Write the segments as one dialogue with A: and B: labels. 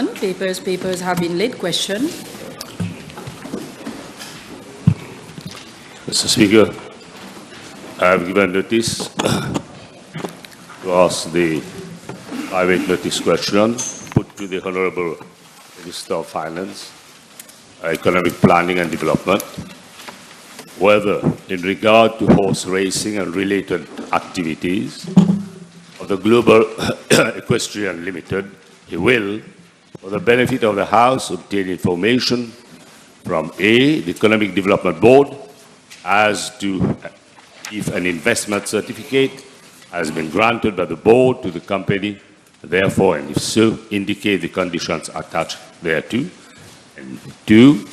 A: none. Papers have been laid. Question.
B: Mr. Speaker, I have given notice to ask the private notice question put to the Honorable Minister of Finance, Economic Planning and Development, whether in regard to horse racing and related activities of the Global Equestrian Ltd, he will, for the benefit of the House, obtain information from A, the Economic Development Board, as to if an investment certificate has been granted by the board to the company, therefore, and if so, indicate the conditions attached thereto. And 2,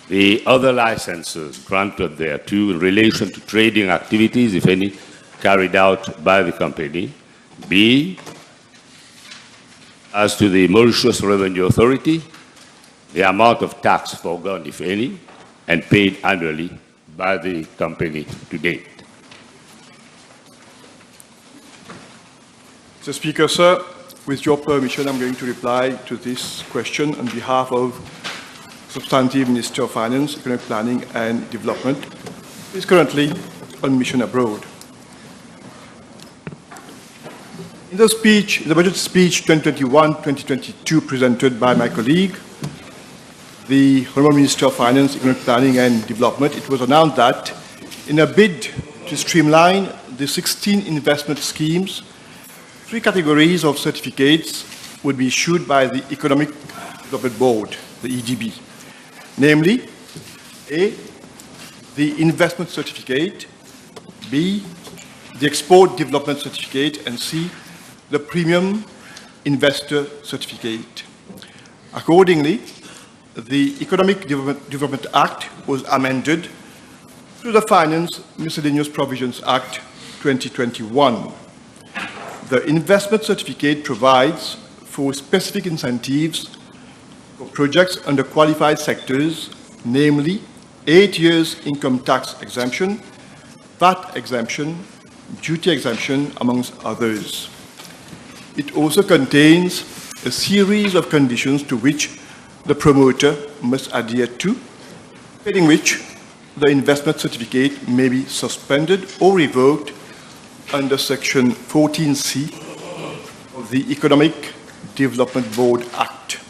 B: the other licenses granted thereto in relation to trading activities, if any, carried out by the company. B, as to the Mauritius Revenue Authority, the amount of tax foregone, if any, and paid annually by the company to date.
C: Mr. Speaker, sir, with your permission, I'm going to reply to this question on behalf of Substantive Minister of Finance, Economic Planning and Development, who is currently on mission abroad. In the budget speech 2021-2022 presented by my colleague, the Honourable Minister of Finance, Economic Planning and Development, it was announced that in a bid to streamline the 16 investment schemes, 3 categories of certificates would be issued by the Economic Development Board, the EDB, namely A, the investment certificate, B, the export development certificate, and C, the premium investor certificate. Accordingly, the Economic Development Act was amended through the Finance Miscellaneous Provisions Act 2021. The investment certificate provides for specific incentives for projects under qualified sectors, namely 8 years income tax exemption, VAT exemption, duty exemption, amongst others. It also contains a series of conditions to which the promoter must adhere to, pending which the investment certificate may be suspended or revoked under Section 14C of the Economic Development Board Act.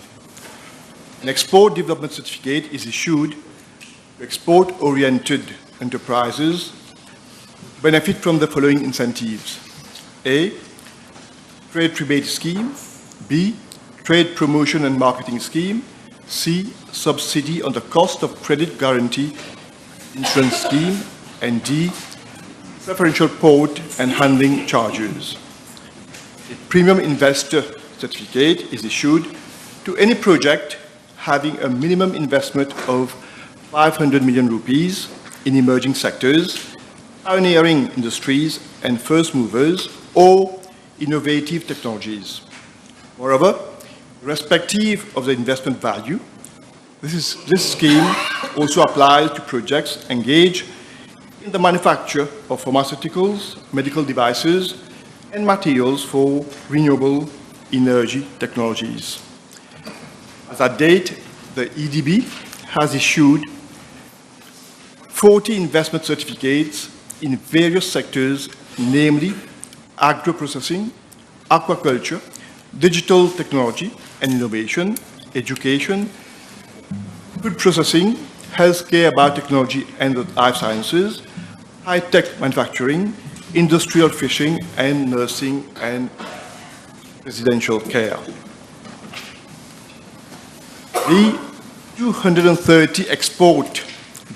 C: An export development certificate is issued to export-oriented enterprises benefit from the following incentives: A, trade rebate scheme, B, trade promotion and marketing scheme, C, subsidy on the cost of credit guarantee insurance scheme, and D, preferential port and handling charges. A premium investor certificate is issued to any project having a minimum investment of 500 million rupees in emerging sectors, pioneering industries and first movers, or innovative technologies. Moreover, irrespective of the investment value, this scheme also applies to projects engaged in the manufacture of pharmaceuticals, medical devices, and materials for renewable energy technologies. As at date, the EDB has issued 40 investment certificates in various sectors, namely agro-processing, aquaculture, digital technology and innovation, education, food processing, healthcare, biotechnology and life sciences, high-tech manufacturing, industrial fishing, and nursing and residential care. The 230 export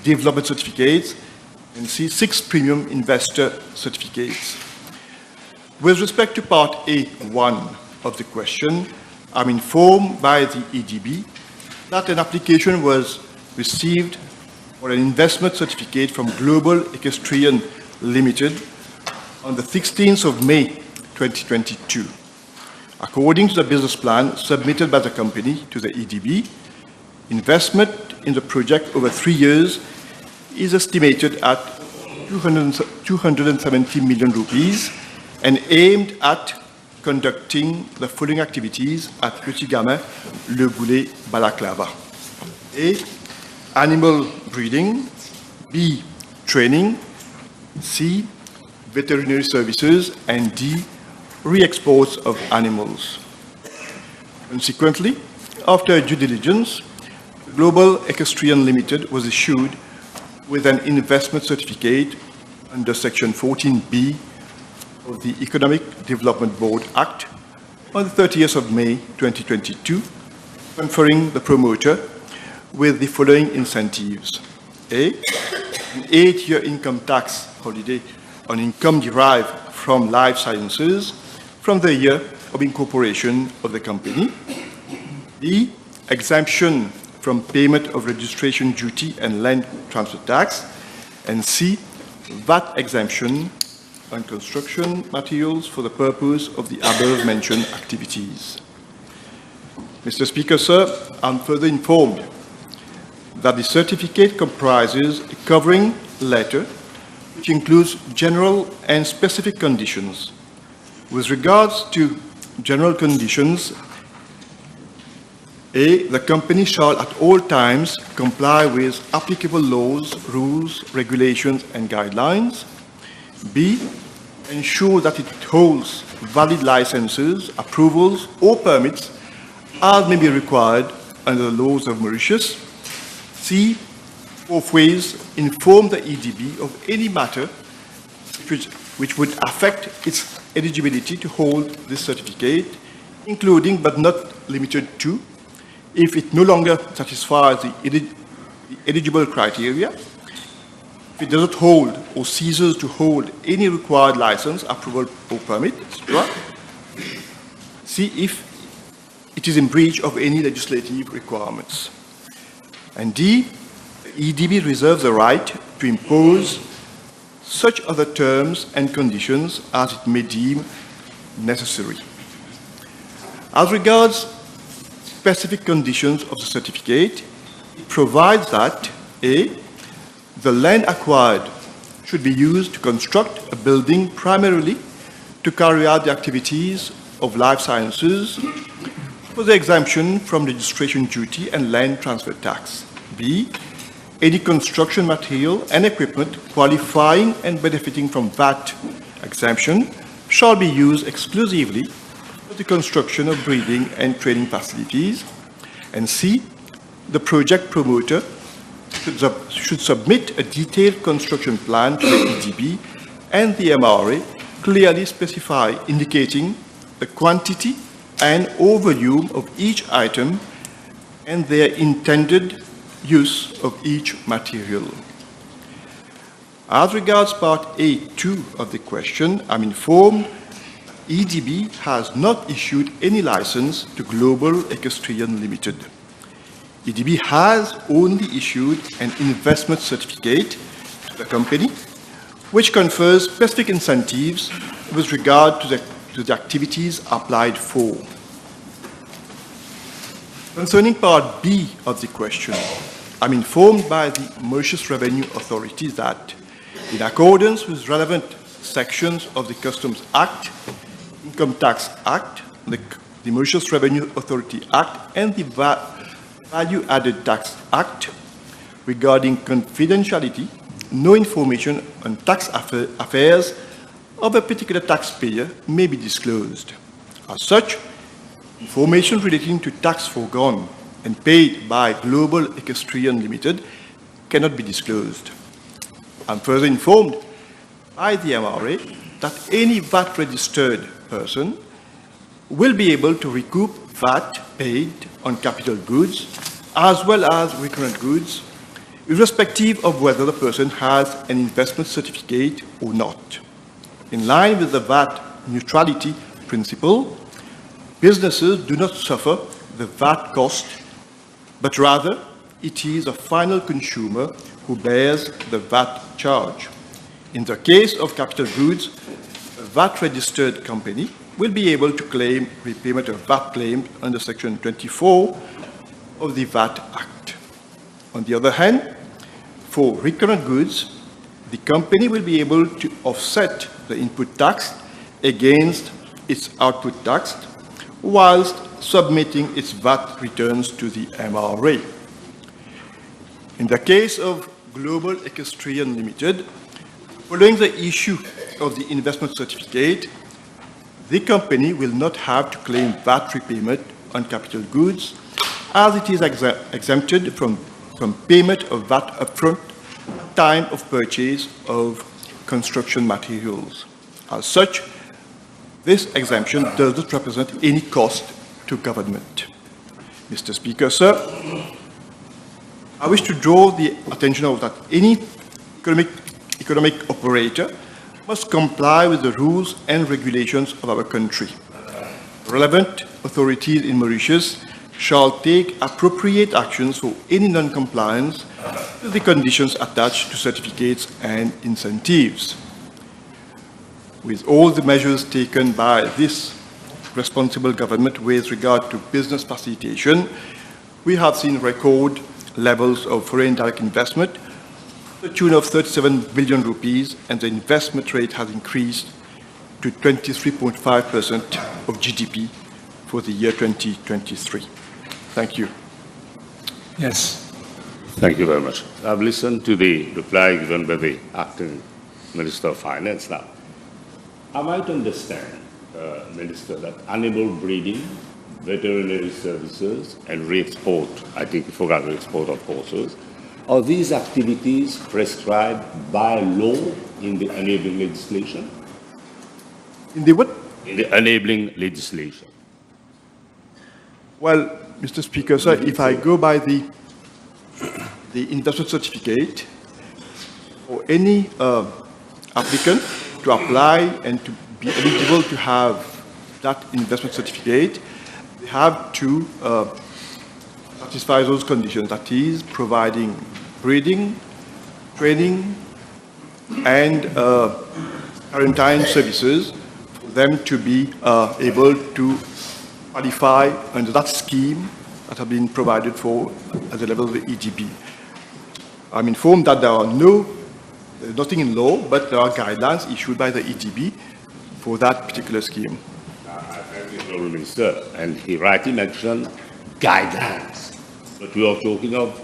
C: development certificates and 6 premium investor certificates. With respect to Part A1 of the question, I'm informed by the EDB that an application was received for an investment certificate from Global Equestrian Ltd on the 16th of May 2022. According to the business plan submitted by the company to the EDB, investment in the project over 3 years is estimated at 270 million rupees and aimed at conducting the following activities at Petit Gamin, Le Goulet, Balaclava. A. Animal breeding. B. Training. C. Veterinary services. And D. Re-exports of animals. Consequently, after due diligence, Global Equestrian Ltd was issued with an investment certificate under Section 14B of the Economic Development Board Act on the 30th of May 2022, conferring the promoter with the following incentives. A. An 8-year income tax holiday on income derived from life sciences from the year of incorporation of the company. B. Exemption from payment of registration duty and land transfer tax. And C. VAT exemption on construction materials for the purpose of the above-mentioned activities. Mr. Speaker, sir, I'm further informed that the certificate comprises a covering letter which includes general and specific conditions. With regards to general conditions, A. The company shall at all times comply with applicable laws, rules, regulations, and guidelines. B. Ensure that it holds valid licenses, approvals, or permits as may be required under the laws of Mauritius. C. Forthwith inform the EDB of any matter which would affect its eligibility to hold this certificate, including but not limited to, if it no longer satisfies the eligible criteria, if it does not hold or ceases to hold any required license, approval, or permit, etc. See if it is in breach of any legislative requirements. And D, the EDB reserves the right to impose such other terms and conditions as it may deem necessary. As regards specific conditions of the certificate, it provides that A. The land acquired should be used to construct a building primarily to carry out the activities of life sciences for the exemption from registration duty and land transfer tax. B. Any construction material and equipment qualifying and benefiting from VAT exemption shall be used exclusively for the construction of breeding and training facilities. And C. The project promoter should submit a detailed construction plan to the EDB and the MRA, clearly indicating the quantity and or volume of each item and their intended use of each material. As regards Part A2 of the question, I'm informed EDB has not issued any license to Global Equestrian Ltd. EDB has only issued an investment certificate to the company, which confers specific incentives with regard to the activities applied for. Concerning Part B of the question, I'm informed by the Mauritius Revenue Authority that, in accordance with relevant sections of the Customs Act, Income Tax Act, the Mauritius Revenue Authority Act, and the Value Added Tax Act, regarding confidentiality, no information on tax affairs of a particular taxpayer may be disclosed. As such, information relating to tax foregone and paid by Global Equestrian Ltd. Cannot be disclosed. I'm further informed by the MRA that any VAT-registered person will be able to recoup VAT paid on capital goods as well as recurrent goods, irrespective of whether the person has an investment certificate or not. In line with the VAT neutrality principle, businesses do not suffer the VAT cost, but rather it is a final consumer who bears the VAT charge. In the case of capital goods, a VAT-registered company will be able to claim repayment of VAT claimed under Section 24 of the VAT Act. On the other hand, for recurrent goods, the company will be able to offset the input tax against its output tax whilst submitting its VAT returns to the MRA. In the case of Global Equestrian Ltd, following the issue of the investment certificate, the company will not have to claim VAT repayment on capital goods, as it is exempted from payment of VAT upfront at time of purchase of construction materials. As such, this exemption does not represent any cost to government. Mr. Speaker, sir, I wish to draw the attention of that any economic operator must comply with the rules and regulations of our country. Relevant authorities in Mauritius shall take appropriate actions for any non-compliance with the conditions attached to certificates and incentives. With all the measures taken by this responsible government with regard to business facilitation, we have seen record levels of foreign direct investment to the tune of 37 billion rupees, and the investment rate has increased to 23.5% of GDP for the year 2023. Thank you.
D: Yes.
B: Thank you very much. I've listened to the reply given by the acting Minister of Finance. Now, I might understand, Minister, that animal breeding, veterinary services, and re-export, I think you forgot re-export of horses, are these activities prescribed by law in the enabling legislation?
C: In the what?
B: In the enabling legislation.
C: Well, Mr. Speaker, sir, if I go by the investment certificate, for any applicant to apply and to be eligible to have that investment certificate, they have to satisfy those conditions, that is, providing breeding, training, and quarantine services for them to be able to qualify under that scheme that have been provided for at the level of the EDB. I'm informed that there's nothing in law, but there are guidelines issued by the EDB for that particular scheme.
B: I thank the Honourable Minister, and he rightly mentioned guidelines, but we are talking of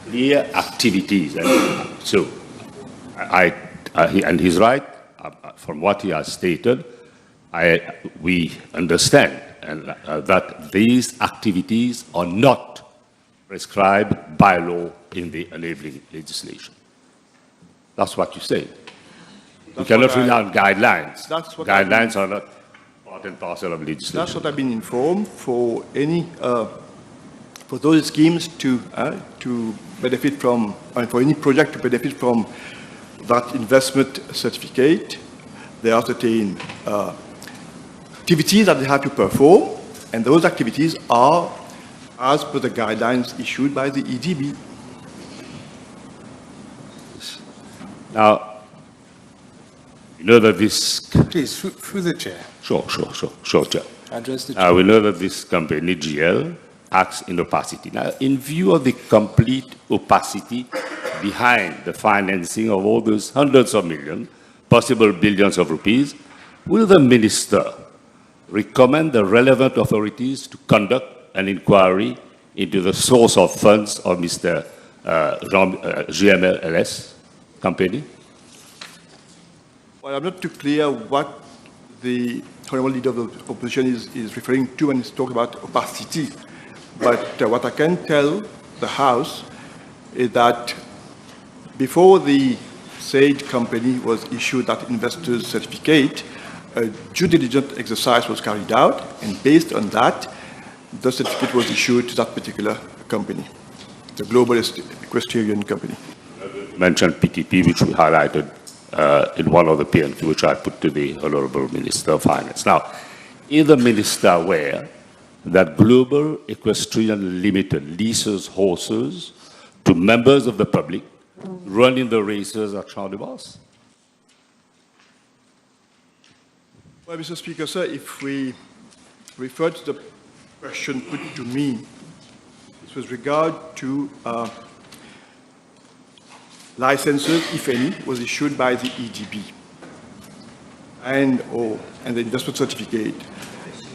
B: clear activities, and so and he's right. From what he has stated, we understand that these activities are not prescribed by law in the enabling legislation. That's what you say. You cannot rely on guidelines. Guidelines are not part and parcel of legislation.
C: That's what I've been informed for any for those schemes to benefit from, and for any project to benefit from that investment certificate. There are certain activities that they have to perform, and those activities are as per the guidelines issued by the EDB.
B: Now, you know that this...
D: Please, through the chair.
B: Sure, Chair.
D: Address the chair.
B: We know that this company, GL, acts in opacity. Now, in view of the complete opacity behind the financing of all those hundreds of millions, possible billions of rupees, will the Minister recommend the relevant authorities to conduct an inquiry into the source of funds of Mr. GMLS company?
C: Well, I'm not too clear what the Honourable Leader of the Opposition is referring to when he's talking about opacity. But what I can tell the House is that before the said company was issued that investor's certificate, a due diligence exercise was carried out, and based on that, the certificate was issued to that particular company, the Global Equestrian Company.
B: You mentioned PTP, which we highlighted in one of the PNQ, which I put to the Honourable Minister of Finance. Now, is the Minister aware that Global Equestrian Ltd leases horses to members of the public running the races at Champ de Mars?
C: Well, Mr. Speaker, sir, if we refer to the question put to me, this was regard to licenses, if any, was issued by the EDB. and the investment certificate.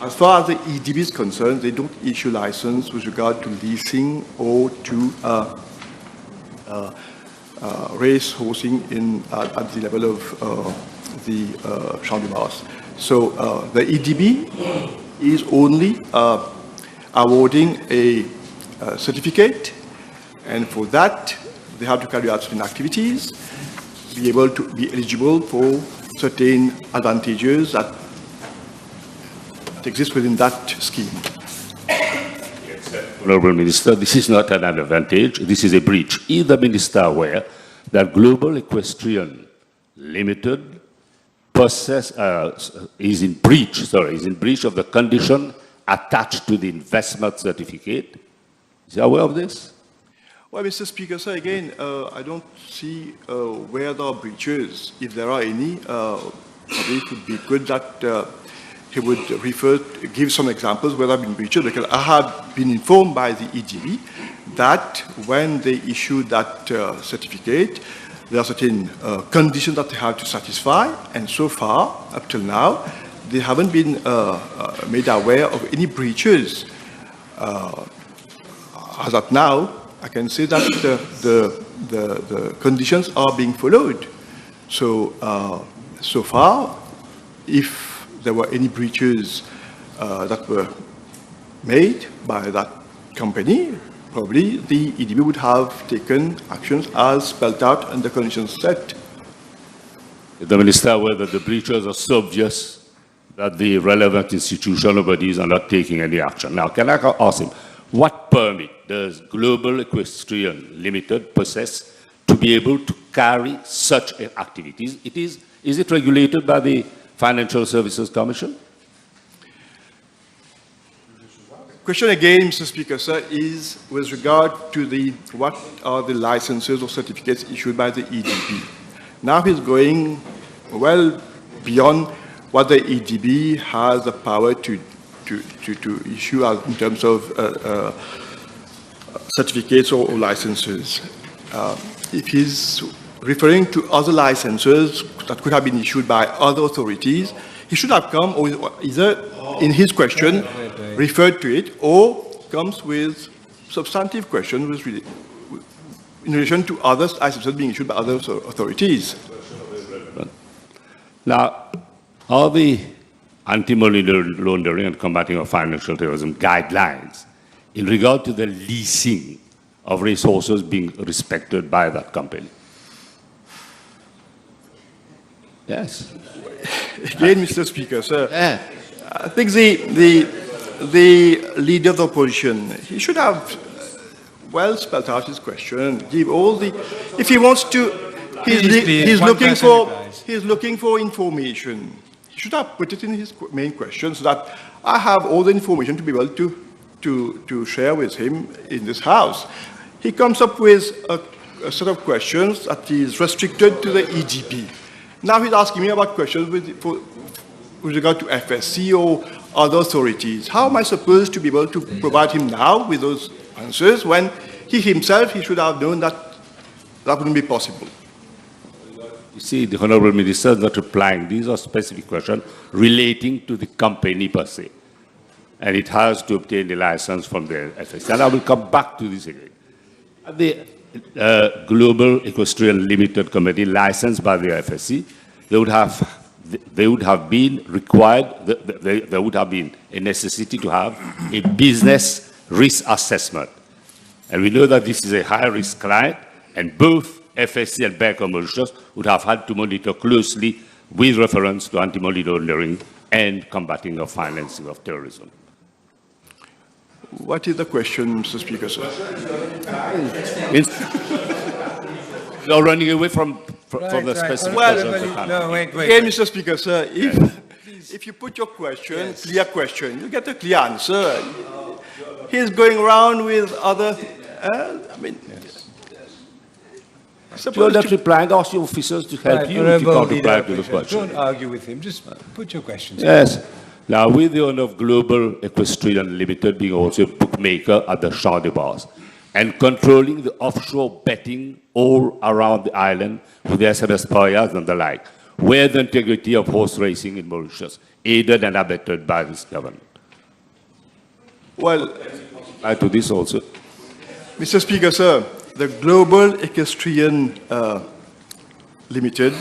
C: As far as the EDB is concerned, they don't issue license with regard to leasing or to race horsing at the level of the Champ de Mars. So the EDB is only awarding a certificate, and for that they have to carry out certain activities, be able to be eligible for certain advantages that exist within that scheme.
B: Honorable Minister, this is not an advantage, this is a breach. Is the Minister aware that Global Equestrian Limited is in breach of the condition attached to the investment certificate? Is he aware of this?
C: Well, Mr. Speaker, sir, again, I don't see where there are breaches. If there are any, it would be good that he would give some examples where there have been breaches, because I have been informed by the EDB that when they issue that certificate, there are certain conditions that they have to satisfy, and so far, up till now, they haven't been made aware of any breaches. As of now, I can say that the conditions are being followed. So, so far, if there were any breaches that were made by that company, probably the EDB would have taken actions as spelled out in the conditions set.
B: Is the Minister aware that the breaches are so obvious that the relevant institutional bodies are not taking any action? Now, can I ask him, what permit does Global Equestrian Limited possess to be able to carry such activities? Is it regulated by the Financial Services Commission?
C: Question again, Mr. Speaker, sir, is with regard to what are the licenses or certificates issued by the EDB. Now he's going well beyond what the EDB has the power to issue in terms of certificates or licenses. If he's referring to other licenses that could have been issued by other authorities, he should have come either in his question referred to it, or comes with substantive questions in relation to other licenses being issued by other authorities.
B: Now, are the anti-money laundering and combating of financial terrorism guidelines in regard to the leasing of resources being respected by that company? Yes.
C: Again, Mr. Speaker, sir, I think the leader of the opposition, he should have well spelled out his question, give all the, if he wants to, he's looking for information. He should have put it in his main question so that I have all the information to be able to share with him in this House. He comes up with a set of questions that is restricted to the EDB. Now he's asking me about questions with regard to FSC or other authorities. How am I supposed to be able to provide him now with those answers when he himself, he should have known that that wouldn't be possible?
B: You see, the Honourable Minister is not replying. These are specific questions relating to the company per se. And it has to obtain the license from the FSC. And I will come back to this again. The Global Equestrian Limited Committee licensed by the FSC, they would have been required, there would have been a necessity to have a business risk assessment. And we know that this is a high-risk client, and both FSC and Bank of Mauritius would have had to monitor closely with reference to anti-money laundering and combating of financing of terrorism.
C: What is the question, Mr. Speaker, sir?
B: You're running away from the specific question.
D: No, wait.
C: Again, Mr. Speaker, sir, if you put your question, clear question, you get a clear answer. He's going around with other,
B: If you're not replying, ask your officers to help you if you can't reply to the question.
D: Don't argue with him. Just put your questions.
B: Yes. Now, with the owner of Global Equestrian Limited being also a bookmaker at the Champ de Mars and controlling the offshore betting all around the island with the SMS players and the like, where the integrity of horse racing in Mauritius, aided and abetted by this government.
C: Well,
B: Add to this also.
C: Mr. Speaker, sir, the Global Equestrian Limited,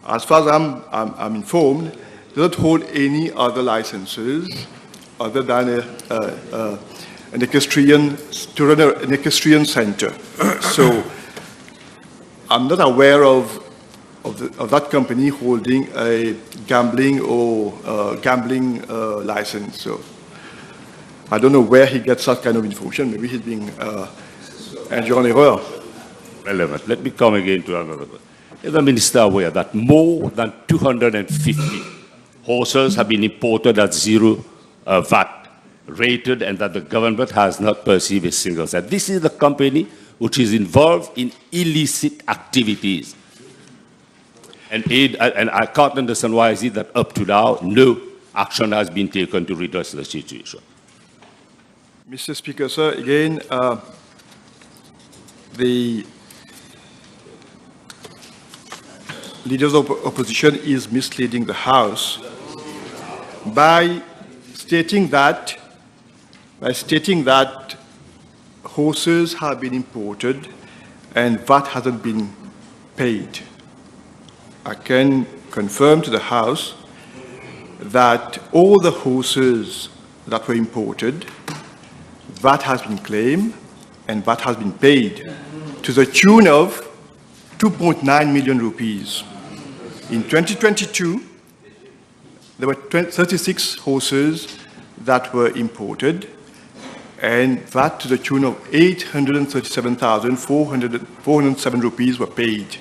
C: as far as I'm informed, does not hold any other licenses other than an equestrian, to run an equestrian center. So I'm not aware of that company holding a gambling or gambling license. So I don't know where he gets that kind of information. Maybe he's being induit en erreur.
B: Relevant. Let me come again to another. Is the minister aware that more than 250 horses have been imported at zero VAT rated, and that the government has not perceived a single cent? This is the company which is involved in illicit activities. And I can't understand why is it that up to now, no action has been taken to redress the situation.
C: Mr. Speaker, sir, again, the leaders of opposition is misleading the House by stating that horses have been imported and VAT hasn't been paid. I can confirm to the House that all the horses that were imported, VAT has been claimed and VAT has been paid to the tune of 2.9 million rupees. In 2022, there were 36 horses that were imported, and VAT to the tune of 837,407 rupees were paid.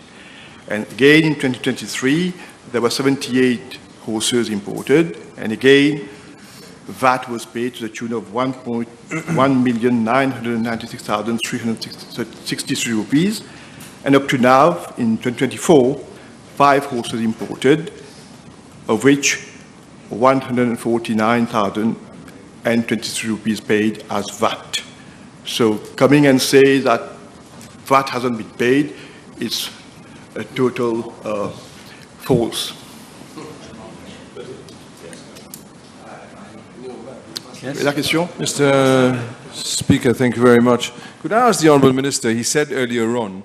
C: And again, in 2023, there were 78 horses imported, and again, VAT was paid to the tune of 1,996,363 rupees. And up to now, in 2024, 5 horses imported, of which 149,023 rupees paid as VAT. So coming and say that VAT hasn't been paid is a total false.
D: Yes.
C: La question?
E: Mr. Speaker, thank you very much. Could I ask the Honourable Minister, he said earlier on,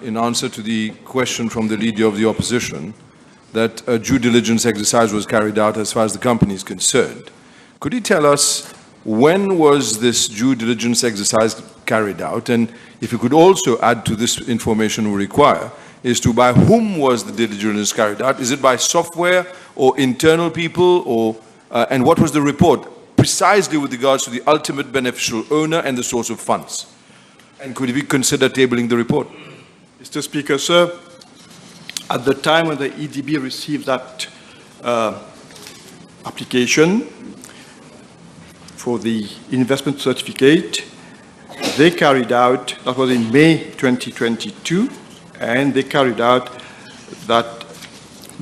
E: in answer to the question from the Leader of the Opposition, that a due diligence exercise was carried out as far as the company is concerned. Could he tell us when was this due diligence exercise carried out? And if you could also add to this information we require, is to by whom was the due diligence carried out? Is it by software or internal people, or and what was the report precisely with regards to the ultimate beneficial owner and the source of funds? And could we consider tabling the report?
C: Mr. Speaker, sir, at the time when the EDB received that application for the investment certificate, they carried out, that was in May 2022, and they carried out that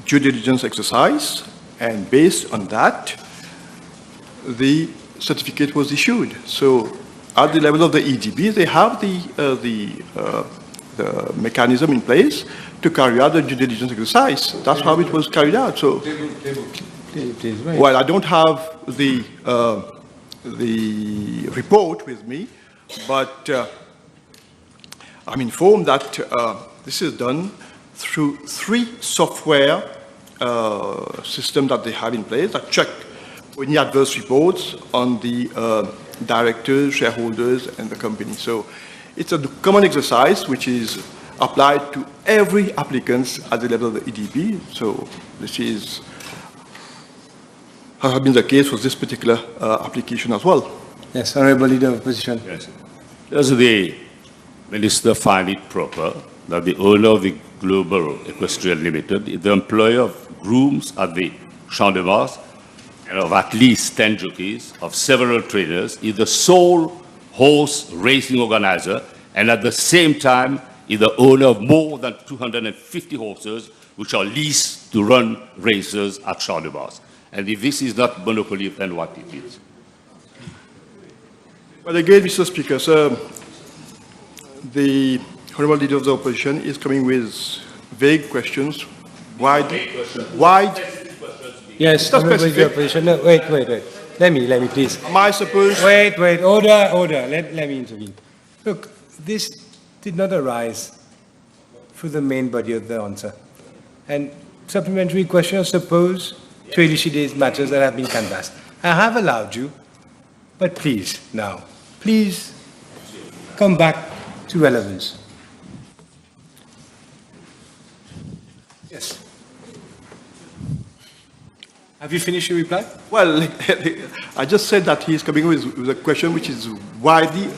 C: due diligence exercise, and based on that, the certificate was issued. So at the level of the EDB, they have the mechanism in place to carry out the due diligence exercise. That's how it was carried out. So,
D: Please, wait.
C: well, I don't have the report with me, but I'm informed that this is done through 3 software systems that they have in place that check any adverse reports on the directors, shareholders, and the company. So it's a common exercise which is applied to every applicant at the level of the EDB. So this has been the case for this particular application as well.
D: Yes, Honourable Leader of Opposition.
B: Yes. Does the Minister find it proper that the owner of the Global Equestrian Limited is the employer of grooms at the Champ de Mars, and of at least 10 jockeys, of several trainers, is the sole horse racing organizer, and at the same time is the owner of more than 250 horses which are leased to run races at Champ de Mars? And if this is not monopoly, then what it is?
C: Well, again, Mr. Speaker, sir, the Honourable Leader of the Opposition is coming with vague questions wide.
D: Yes,
C: That's
D: honorable leader of
C: specific.
D: opposition. No, wait. Let me please.
C: Am I supposed?
D: Wait, order. Let me intervene. Look, this did not arise through the main body of the answer. And supplementary questions suppose to elucidate matters that have been canvassed. I have allowed you, but please, now, please come back to relevance. Yes. Have you finished your reply?
C: Well, I just said that he is coming with a question which is widely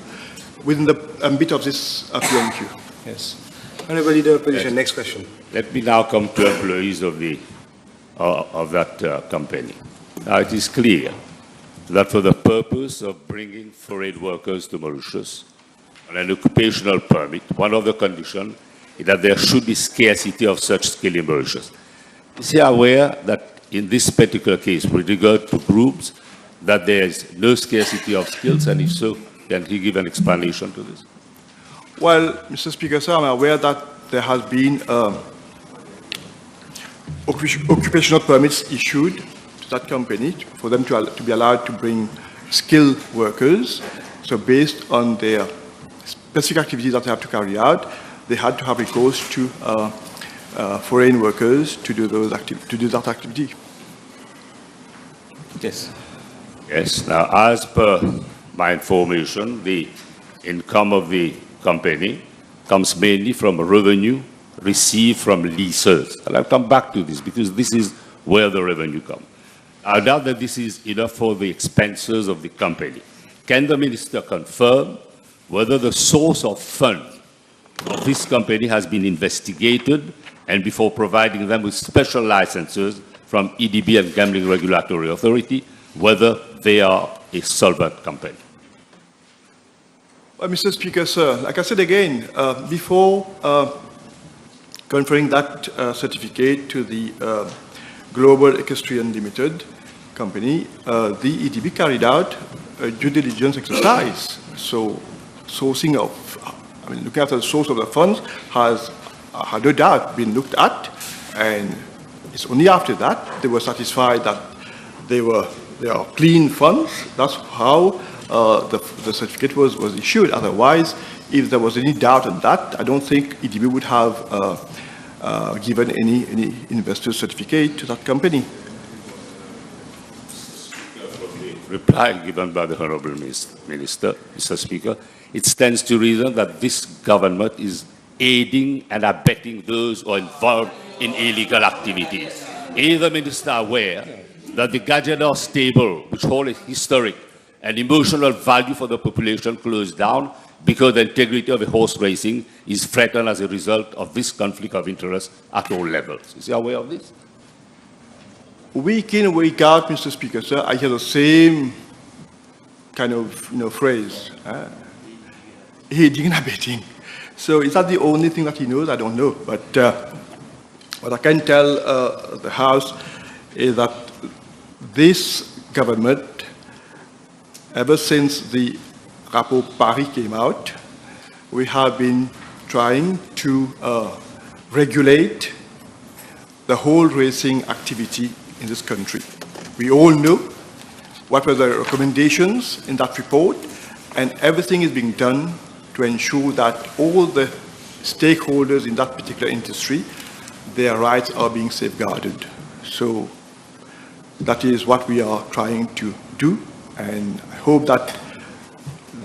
C: within the ambit of this PNQ.
D: Yes. Honorable Leader of Opposition, next question.
B: Let me now come to employees of that company. Now, it is clear that for the purpose of bringing foreign workers to Mauritius on an occupational permit, one of the conditions is that there should be scarcity of such skill in Mauritius. Is he aware that in this particular case, with regard to groups, that there is no scarcity of skills, and if so, can he give an explanation to this?
C: Well, Mr. Speaker, sir, I'm aware that there has been occupational permits issued to that company for them to be allowed to bring skilled workers. So based on their specific activities that they have to carry out, they had to have recourse to foreign workers to do that activity.
D: Yes.
B: Yes. Now, as per my information, the income of the company comes mainly from revenue received from leases. And I'll come back to this because this is where the revenue comes. I doubt that this is enough for the expenses of the company. Can the minister confirm whether the source of funds of this company has been investigated and before providing them with special licenses from EDB and Gambling Regulatory Authority, whether they are a solvent company?
C: Well, Mr. Speaker, sir, like I said again, before conferring that certificate to the Global Equestrian Ltd company, the EDB carried out a due diligence exercise. So looking at the source of the funds has no doubt been looked at, and it's only after that they were satisfied that they are clean funds. That's how the certificate was issued. Otherwise, if there was any doubt on that, I don't think EDB would have given any investor certificate to that company.
B: Reply given by the Honourable Minister, Mr. Speaker, it stands to reason that this government is aiding and abetting those who are involved in illegal activities. Is the Minister aware that the Gajador stable, which holds a historic and emotional value for the population, closed down because the integrity of the horse racing is threatened as a result of this conflict of interest at all levels? Is he aware of this?
C: Week in, week out, Mr. Speaker, sir, I hear the same kind of phrase, aiding and abetting. So is that the only thing that he knows? I don't know. But what I can tell the House is that this government, ever since the rapport Paris came out, we have been trying to regulate the whole racing activity in this country. We all know what were the recommendations in that report, and everything is being done to ensure that all the stakeholders in that particular industry, their rights are being safeguarded. So that is what we are trying to do, and I hope that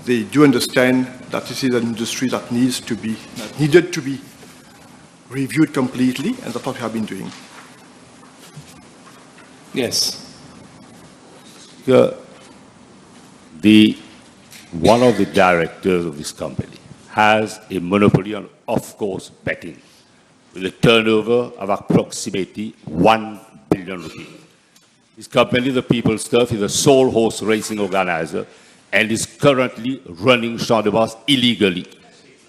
C: they do understand that this is an industry that needed to be reviewed completely, and that's what we have been doing.
D: Yes.
B: One of the directors of this company has a monopoly on off-course betting with a turnover of approximately 1 billion rupees. This company, the People's Turf, is a sole horse racing organizer and is currently running Champ de Mars illegally.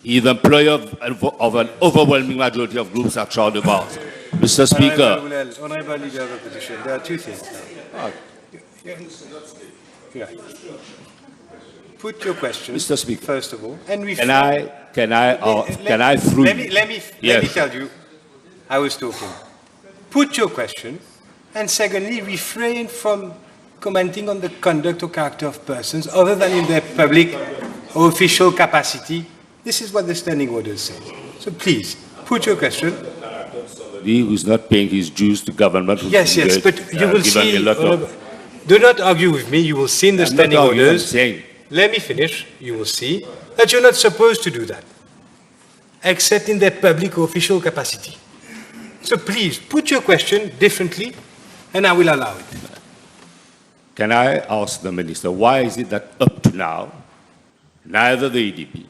B: He is the employer of an overwhelming majority of groups at Champ de Mars. Mr. Speaker.
D: Honorable Leader of Opposition, there are two things now. Yeah. Put your question,
B: Mr. Speaker,
D: first of all, and
B: can I through?
D: Let me tell you, I was talking. put your question, and secondly, refrain from commenting on the conduct or character of persons other than in their public or official capacity. This is what the standing orders say. So please, put your question.
B: He who is not paying his dues to government.
D: Yes, but you will see. Do not argue with me. You will see in the standing orders. Let me finish. You will see that you're not supposed to do that, except in their public or official capacity. So please, put your question differently, and I will allow it.
B: Can I ask the Minister, why is it that up to now, neither the EDP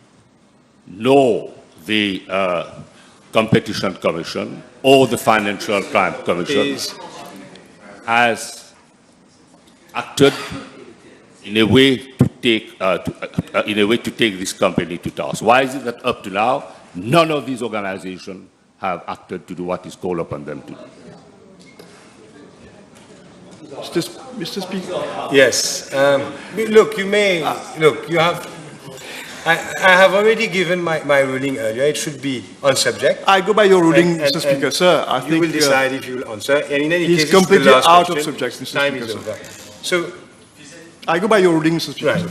B: nor the Competition Commission or the Financial Crime Commission has acted in a way to take this company to task? Why is it that up to now, none of these organizations have acted to do what is called upon them to do?
C: Mr. Speaker.
D: Yes. Look, you have. I have already given my ruling earlier. It should be on subject.
C: I go by your ruling, Mr. Speaker, sir. I think
D: you will decide if you will answer. And in any case,
C: he's completely
D: it's the last
C: out of
D: question.
C: subject, Mr.
D: Time
C: Speaker,
D: is
C: sir.
D: over. So,
C: I go by your ruling, Mr. Speaker.
D: right.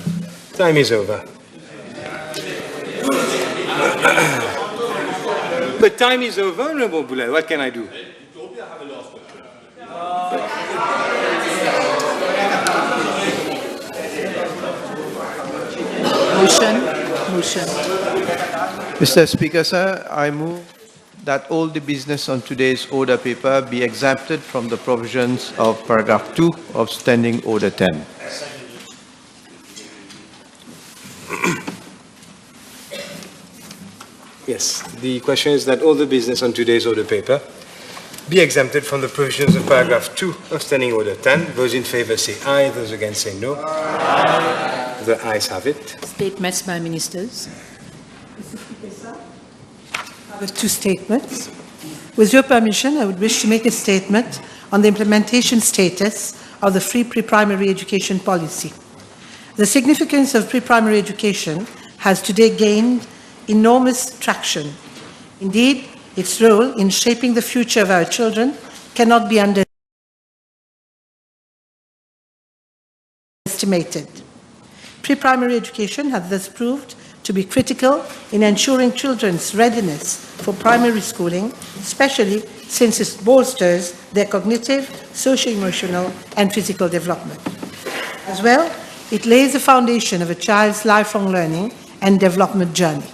D: Time is over. But time is over, Honorable Boulay. What can I do?
A: Motion.
F: Mr. Speaker, sir, I move that all the business on today's order paper be exempted from the provisions of paragraph 2 of Standing Order 10.
D: Yes, the question is that all the business on today's order paper be exempted from the provisions of paragraph 2 of Standing Order 10. Those in favor say aye, those against say no. The ayes have it.
A: Statements by ministers.
G: I have two statements. With your permission, I would wish to make a statement on the implementation status of the free pre-primary education policy. The significance of pre-primary education has today gained enormous traction. Indeed, its role in shaping the future of our children cannot be underestimated. Pre-primary education has thus proved to be critical in ensuring children's readiness for primary schooling, especially since it bolsters their cognitive, socio-emotional, and physical development. As well, it lays the foundation of a child's lifelong learning and development journey.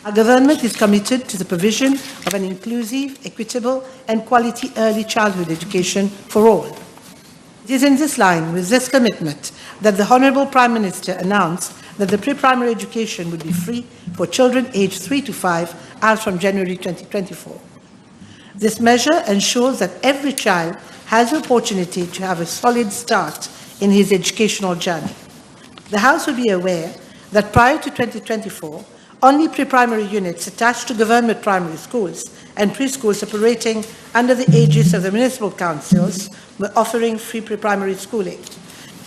G: Our government is committed to the provision of an inclusive, equitable, and quality early childhood education for all. It is in this line, with this commitment, that the Honourable Prime Minister announced that the pre-primary education would be free for children aged 3 to 5 as from January 2024. This measure ensures that every child has the opportunity to have a solid start in his educational journey. The House will be aware that prior to 2024, only pre-primary units attached to government primary schools and preschools operating under the aegis of the municipal councils were offering free pre-primary schooling.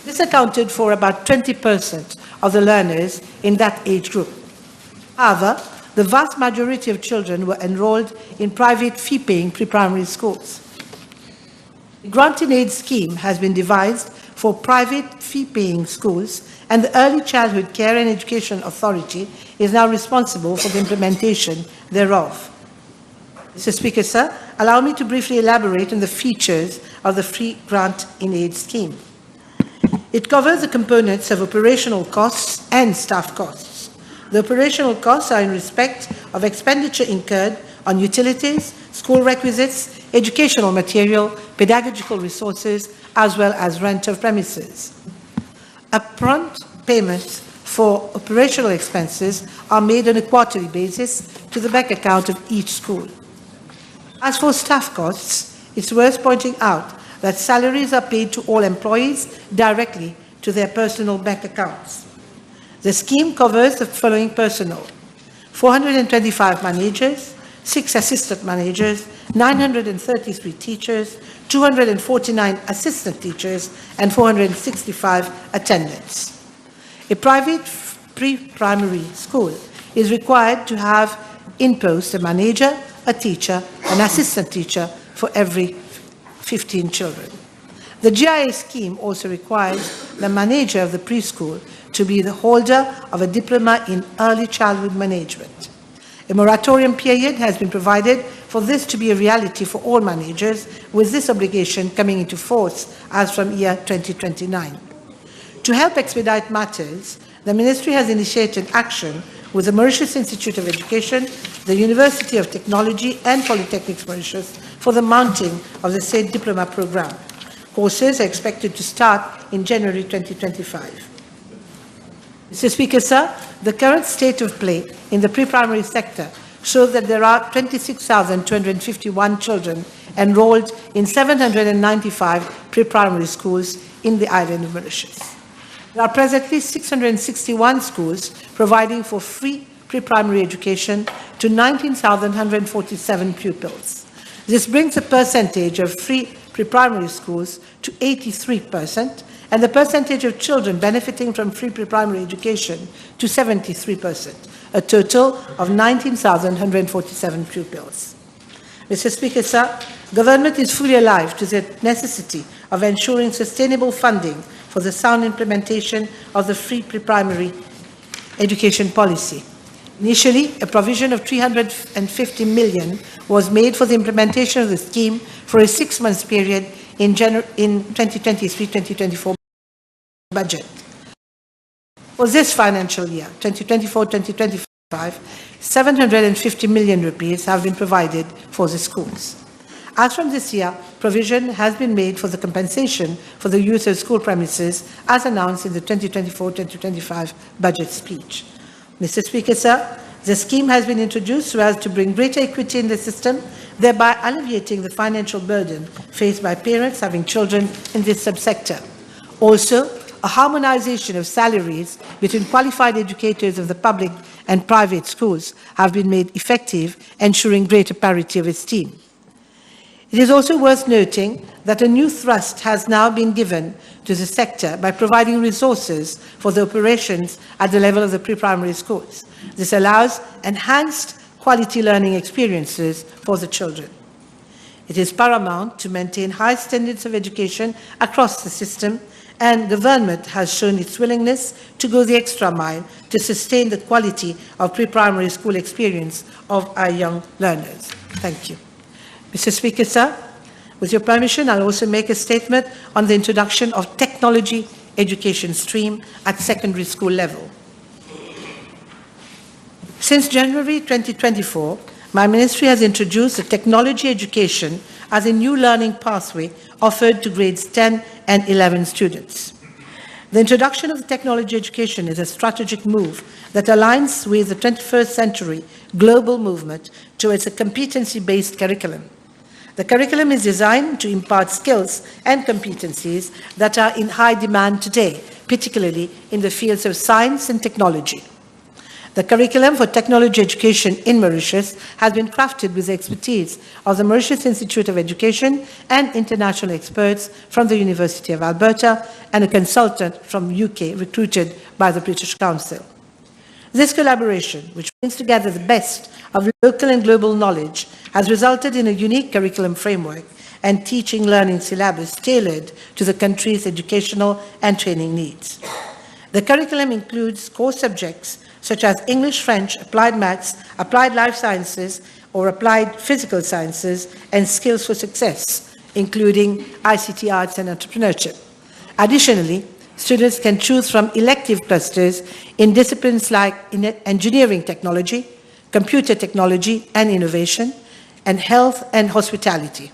G: This accounted for about 20% of the learners in that age group. However, the vast majority of children were enrolled in private fee-paying pre-primary schools. The Grant in Aid scheme has been devised for private fee-paying schools, and the Early Childhood Care and Education Authority is now responsible for the implementation thereof. Mr. Speaker, sir, allow me to briefly elaborate on the features of the free Grant in Aid scheme. It covers the components of operational costs and staff costs. The operational costs are in respect of expenditure incurred on utilities, school requisites, educational material, pedagogical resources, as well as rent of premises. Upfront payments for operational expenses are made on a quarterly basis to the bank account of each school. As for staff costs, it's worth pointing out that salaries are paid to all employees directly to their personal bank accounts. The scheme covers the following personnel: 425 managers, 6 assistant managers, 933 teachers, 249 assistant teachers, and 465 attendants. A private pre-primary school is required to have in post a manager, a teacher, an assistant teacher for every 15 children. The GIA scheme also requires the manager of the preschool to be the holder of a diploma in early childhood management. A moratorium period has been provided for this to be a reality for all managers, with this obligation coming into force as from year 2029. To help expedite matters, the Ministry has initiated action with the Mauritius Institute of Education, the University of Technology and Polytechnics Mauritius for the mounting of the said diploma program. Courses are expected to start in January 2025. Mr. Speaker, sir, the current state of play in the pre-primary sector shows that there are 26,251 children enrolled in 795 pre-primary schools in the island of Mauritius. There are presently 661 schools providing for free pre-primary education to 19,147 pupils. This brings the percentage of free pre-primary schools to 83%, and the percentage of children benefiting from free pre-primary education to 73%, a total of 19,147 pupils. Mr. Speaker, sir, government is fully alive to the necessity of ensuring sustainable funding for the sound implementation of the free pre-primary education policy. Initially, a provision of 350 million was made for the implementation of the scheme for a 6-month period in 2023-2024 budget. For this financial year, 2024-2025, 750 million rupees have been provided for the schools. As from this year, provision has been made for the compensation for the use of school premises as announced in the 2024-2025 budget speech. Mr. Speaker, sir, the scheme has been introduced so as to bring greater equity in the system, thereby alleviating the financial burden faced by parents having children in this subsector. Also, a harmonization of salaries between qualified educators of the public and private schools have been made effective, ensuring greater parity of esteem. It is also worth noting that a new thrust has now been given to the sector by providing resources for the operations at the level of the pre-primary schools. This allows enhanced quality learning experiences for the children. It is paramount to maintain high standards of education across the system, and government has shown its willingness to go the extra mile to sustain the quality of pre-primary school experience of our young learners. Thank you. Mr. Speaker, sir, with your permission, I'll also make a statement on the introduction of technology education stream at secondary school level. Since January 2024, my ministry has introduced the technology education as a new learning pathway offered to grades 10 and 11 students. The introduction of the technology education is a strategic move that aligns with the 21st century global movement towards a competency-based curriculum. The curriculum is designed to impart skills and competencies that are in high demand today, particularly in the fields of science and technology. The curriculum for technology education in Mauritius has been crafted with the expertise of the Mauritius Institute of Education and international experts from the University of Alberta and a consultant from UK recruited by the British Council. This collaboration, which brings together the best of local and global knowledge, has resulted in a unique curriculum framework and teaching learning syllabus tailored to the country's educational and training needs. The curriculum includes core subjects such as English, French, applied maths, applied life sciences, or applied physical sciences, and skills for success, including ICT, arts, and entrepreneurship. Additionally, students can choose from elective clusters in disciplines like engineering technology, computer technology and innovation, and health and hospitality.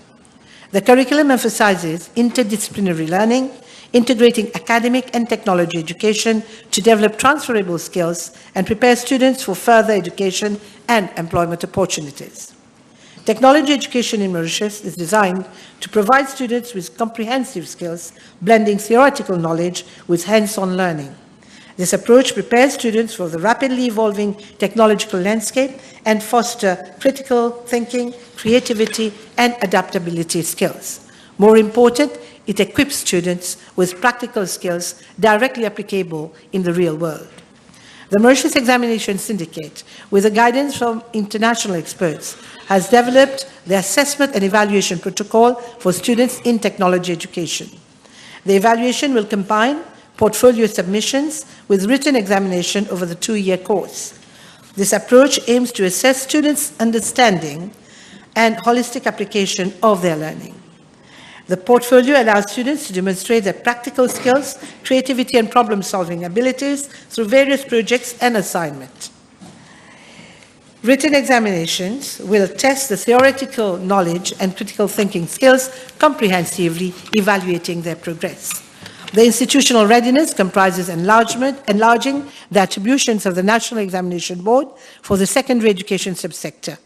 G: The curriculum emphasizes interdisciplinary learning, integrating academic and technology education to develop transferable skills and prepare students for further education and employment opportunities. Technology education in Mauritius is designed to provide students with comprehensive skills, blending theoretical knowledge with hands-on learning. This approach prepares students for the rapidly evolving technological landscape and foster critical thinking, creativity, and adaptability skills. More important, it equips students with practical skills directly applicable in the real world. The Mauritius Examination Syndicate, with the guidance from international experts, has developed the assessment and evaluation protocol for students in technology education. The evaluation will combine portfolio submissions with written examination over the 2-year course. This approach aims to assess students' understanding and holistic application of their learning. The portfolio allows students to demonstrate their practical skills, creativity, and problem-solving abilities through various projects and assignments. Written examinations will test the theoretical knowledge and critical thinking skills, comprehensively evaluating their progress. The institutional readiness comprises enlarging the attributions of the National Examination Board for the secondary education subsector.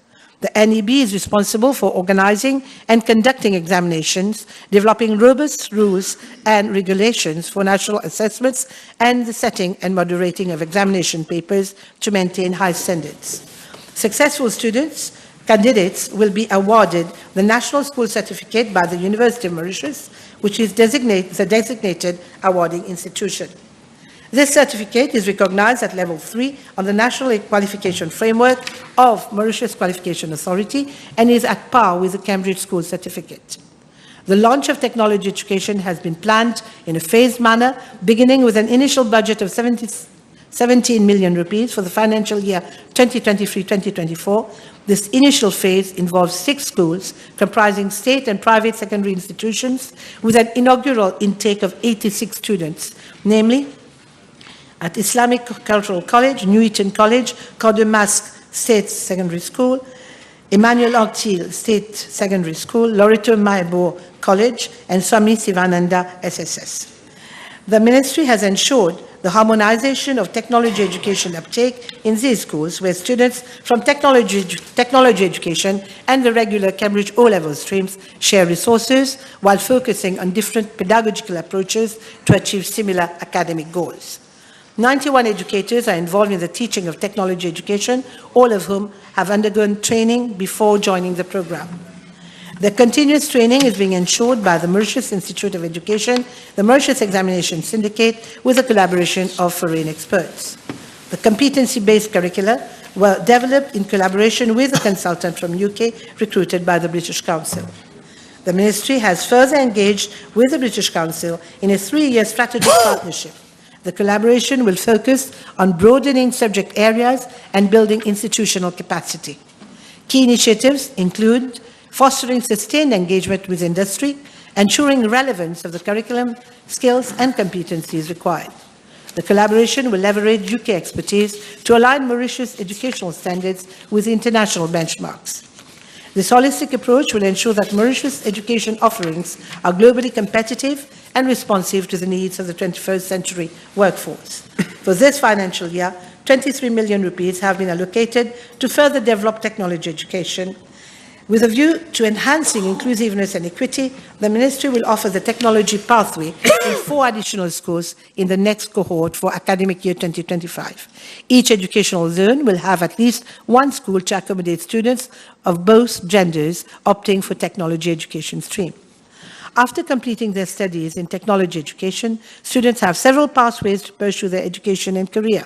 G: The NEB is responsible for organizing and conducting examinations, developing robust rules and regulations for national assessments, and the setting and moderating of examination papers to maintain high standards. Successful candidates will be awarded the National School Certificate by the University of Mauritius, which is the designated awarding institution. This certificate is recognized at level 3 on the National Qualification Framework of Mauritius Qualification Authority and is at par with the Cambridge School Certificate. The launch of technology education has been planned in a phased manner, beginning with an initial budget of 17 million rupees for the financial year 2023-2024. This initial phase involves 6 schools comprising state and private secondary institutions with an inaugural intake of 86 students, namely at Islamic Cultural College, New Eton College, Cor de Masque State Secondary School, Emmanuel Octil State Secondary School, Loreto Maibo College, and Swami Sivananda SSS. The Ministry has ensured the harmonization of technology education uptake in these schools, where students from technology education and the regular Cambridge O-level streams share resources while focusing on different pedagogical approaches to achieve similar academic goals. 91 educators are involved in the teaching of technology education, all of whom have undergone training before joining the program. The continuous training is being ensured by the Mauritius Institute of Education, the Mauritius Examination Syndicate, with the collaboration of foreign experts. The competency-based curricula were developed in collaboration with a consultant from UK recruited by the British Council. The Ministry has further engaged with the British Council in a 3-year strategic partnership. The collaboration will focus on broadening subject areas and building institutional capacity. Key initiatives include fostering sustained engagement with industry, ensuring relevance of the curriculum, skills, and competencies required. The collaboration will leverage UK expertise to align Mauritius educational standards with international benchmarks. This holistic approach will ensure that Mauritius education offerings are globally competitive and responsive to the needs of the 21st century workforce. For this financial year, 23 million rupees have been allocated to further develop technology education. With a view to enhancing inclusiveness and equity, the Ministry will offer the technology pathway in 4 additional schools in the next cohort for academic year 2025. Each educational zone will have at least 1 school to accommodate students of both genders opting for technology education stream. After completing their studies in technology education, students have several pathways to pursue their education and career.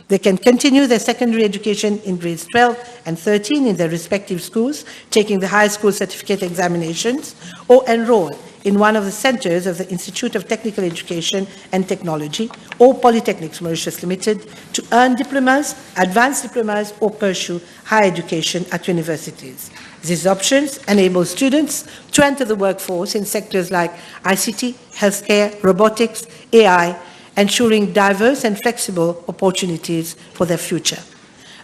G: They can continue their secondary education in grades 12 and 13 in their respective schools, taking the high school certificate examinations, or enroll in one of the centers of the Institute of Technical Education and Technology, or Polytechnics Mauritius Limited, to earn diplomas, advanced diplomas, or pursue higher education at universities. These options enable students to enter the workforce in sectors like ICT, healthcare, robotics, AI, ensuring diverse and flexible opportunities for their future.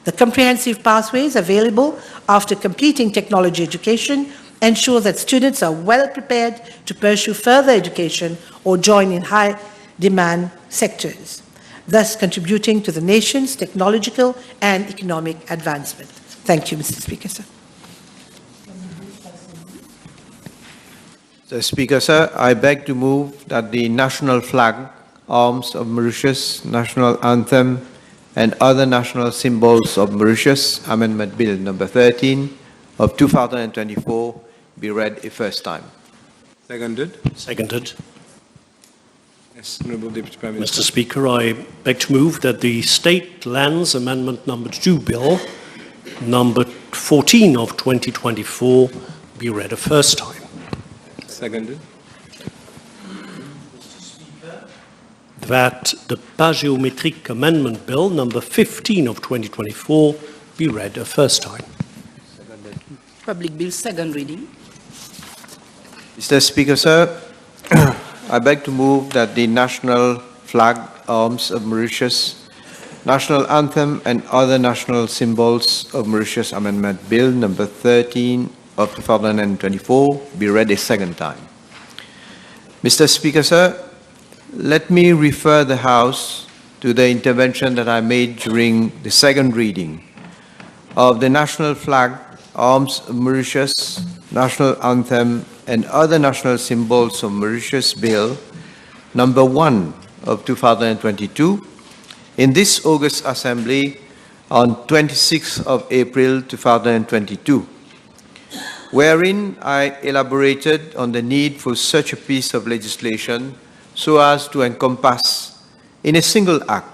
G: The comprehensive pathways available after completing technology education ensure that students are well prepared to pursue further education or join in high-demand sectors, thus contributing to the nation's technological and economic advancement. Thank you, Mr. Speaker, sir.
F: Mr. Speaker, sir, I beg to move that the national flag, arms of Mauritius, national anthem, and other national symbols of Mauritius, Amendment Bill number 13 of 2024, be read a first time.
E: Seconded.
H: Seconded.
D: Yes, Honourable Deputy Prime
H: Mr.
D: Minister.
H: Speaker, I beg to move that the State Lands Amendment Number 2 Bill, number 14 of 2024, be read a first time.
D: Seconded.
H: That the Pas Géométrique Amendment Bill, number 15 of 2024, be read a first time.
A: Public Bill, second reading.
F: Mr. Speaker, sir, I beg to move that the national flag, arms of Mauritius, national anthem and other national symbols of Mauritius Amendment Bill number 13 of 2024 be read a second time. Mr. Speaker, sir, let me refer the House to the intervention that I made during the second reading of the national flag, arms of Mauritius, national anthem and other national symbols of Mauritius Bill number 1 of 2022 in this August Assembly on 26th of April 2022, wherein I elaborated on the need for such a piece of legislation so as to encompass in a single act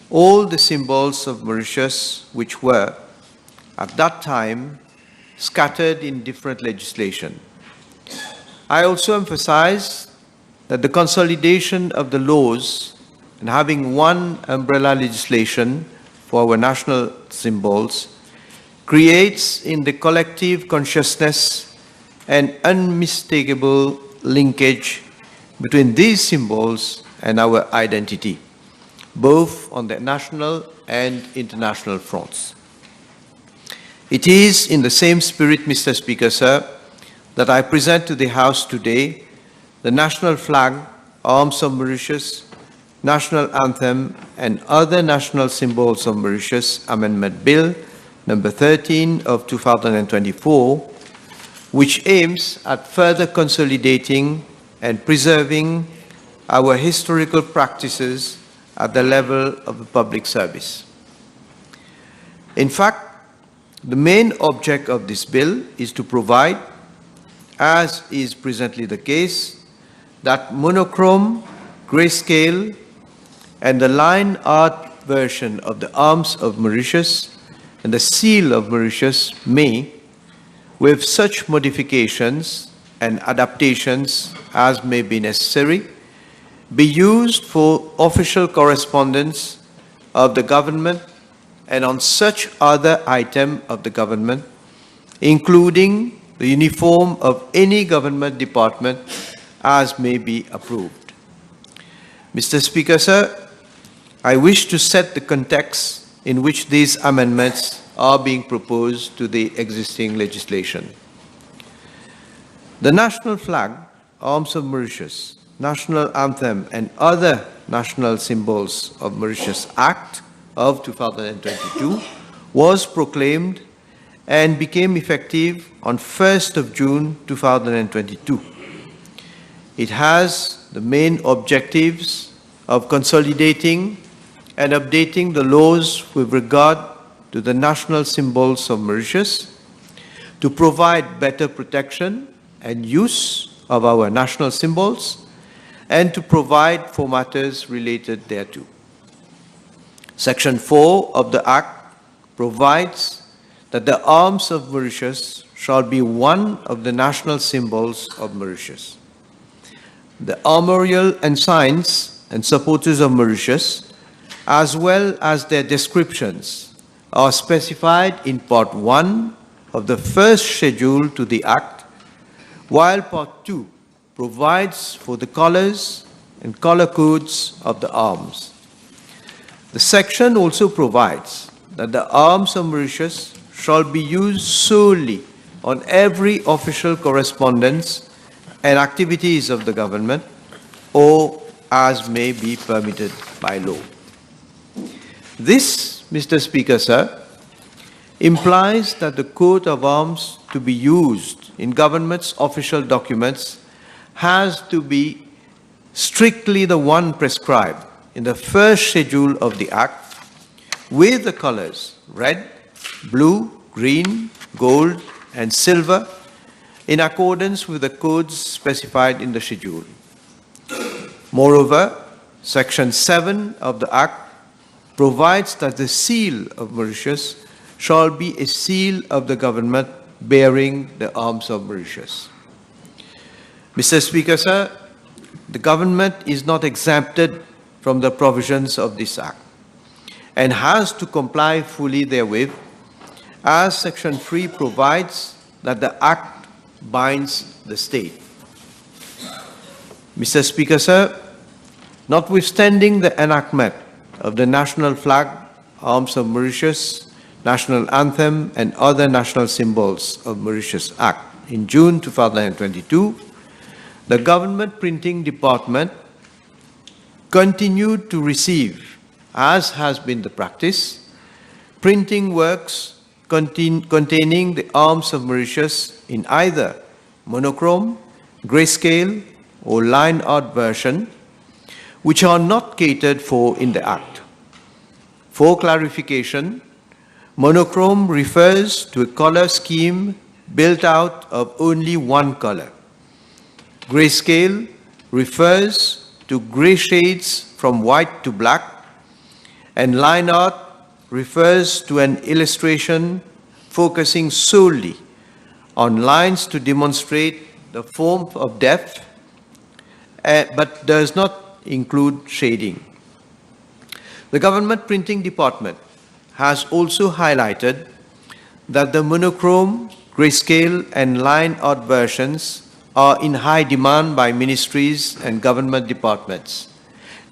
F: all the symbols of Mauritius which were, at that time, scattered in different legislation. I also emphasized that the consolidation of the laws and having one umbrella legislation for our national symbols creates in the collective consciousness an unmistakable linkage between these symbols and our identity, both on the national and international fronts. It is in the same spirit, Mr. Speaker, sir, that I present to the House today the national flag, arms of Mauritius, national anthem, and other national symbols of Mauritius Amendment Bill number 13 of 2024, which aims at further consolidating and preserving our historical practices at the level of the public service. In fact, the main object of this bill is to provide, as is presently the case, that monochrome, grayscale, and the line art version of the arms of Mauritius and the seal of Mauritius may, with such modifications and adaptations as may be necessary, be used for official correspondence of the government and on such other item of the government, including the uniform of any government department as may be approved. Mr. Speaker, sir, I wish to set the context in which these amendments are being proposed to the existing legislation. The national flag, arms of Mauritius, national anthem, and other national symbols of Mauritius Act of 2022 was proclaimed and became effective on 1st of June 2022. It has the main objectives of consolidating and updating the laws with regard to the national symbols of Mauritius, to provide better protection and use of our national symbols, and to provide for matters related thereto. Section 4 of the Act provides that the arms of Mauritius shall be one of the national symbols of Mauritius. The armorial ensigns and supporters of Mauritius, as well as their descriptions, are specified in Part 1 of the first schedule to the Act, while Part 2 provides for the colors and color codes of the arms. The section also provides that the arms of Mauritius shall be used solely on every official correspondence and activities of the government, or as may be permitted by law. This, Mr. Speaker, sir, implies that the coat of arms to be used in government's official documents has to be strictly the one prescribed in the first schedule of the Act, with the colors red, blue, green, gold, and silver in accordance with the codes specified in the schedule. Moreover, Section 7 of the Act provides that the seal of Mauritius shall be a seal of the government bearing the arms of Mauritius. Mr. Speaker, sir, the government is not exempted from the provisions of this Act and has to comply fully therewith, as Section 3 provides that the Act binds the state. Mr. Speaker, sir, notwithstanding the enactment of the national flag, arms of Mauritius, national anthem, and other national symbols of Mauritius Act in June 2022, the Government Printing Department continued to receive, as has been the practice, printing works containing the arms of Mauritius in either monochrome, grayscale, or line art version, which are not catered for in the Act. For clarification, monochrome refers to a color scheme built out of only one color. Grayscale refers to gray shades from white to black, and line art refers to an illustration focusing solely on lines to demonstrate the form of depth, but does not include shading. The Government Printing Department has also highlighted that the monochrome, grayscale, and line art versions are in high demand by ministries and government departments,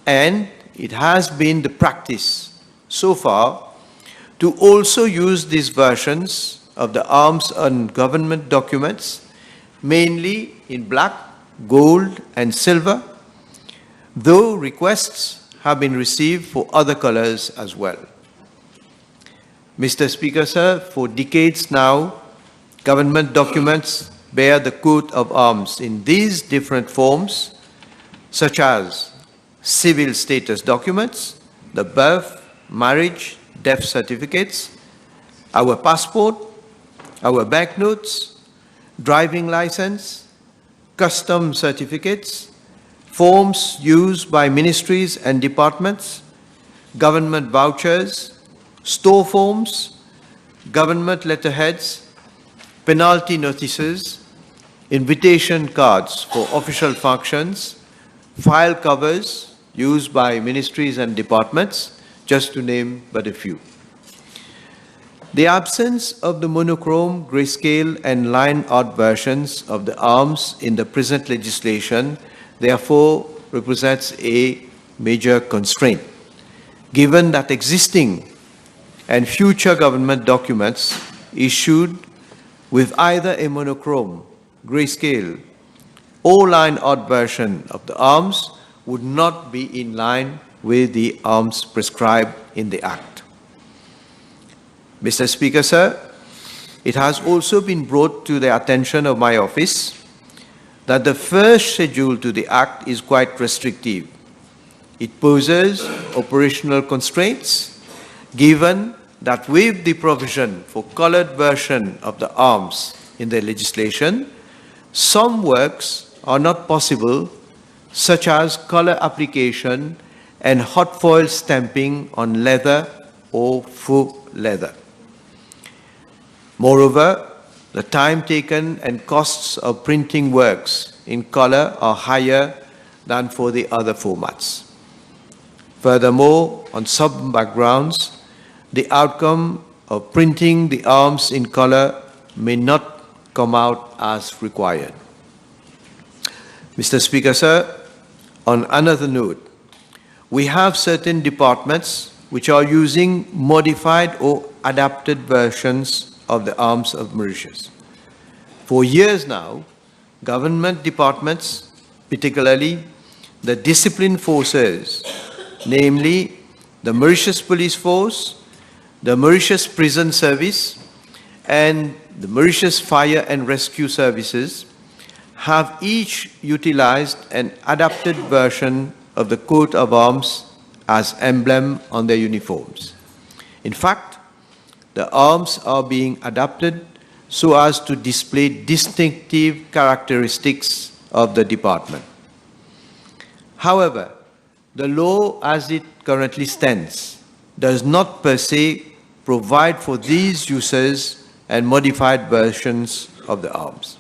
F: and it has been the practice so far to also use these versions of the arms on government documents, mainly in black, gold, and silver, though requests have been received for other colors as well. Mr. Speaker, sir, for decades now, government documents bear the coat of arms in these different forms, such as civil status documents, the birth, marriage, death certificates, our passport, our banknotes, driving license, custom certificates, forms used by ministries and departments, government vouchers, store forms, government letterheads, penalty notices, invitation cards for official functions, file covers used by ministries and departments, just to name but a few. The absence of the monochrome, grayscale, and line art versions of the arms in the present legislation therefore represents a major constraint, given that existing and future government documents issued with either a monochrome, grayscale, or line art version of the arms would not be in line with the arms prescribed in the Act. Mr. Speaker, sir, it has also been brought to the attention of my office that the first schedule to the Act is quite restrictive. It poses operational constraints, given that with the provision for colored version of the arms in the legislation, some works are not possible, such as color application and hot foil stamping on leather or faux leather. Moreover, the time taken and costs of printing works in color are higher than for the other formats. Furthermore, on some backgrounds, the outcome of printing the arms in color may not come out as required. Mr. Speaker, sir, on another note, we have certain departments which are using modified or adapted versions of the arms of Mauritius. For years now, government departments, particularly the disciplined forces, namely the Mauritius Police Force, the Mauritius Prison Service, and the Mauritius Fire and Rescue Services, have each utilized an adapted version of the coat of arms as emblem on their uniforms. In fact, the arms are being adapted so as to display distinctive characteristics of the department. However, the law as it currently stands does not per se provide for these uses and modified versions of the arms.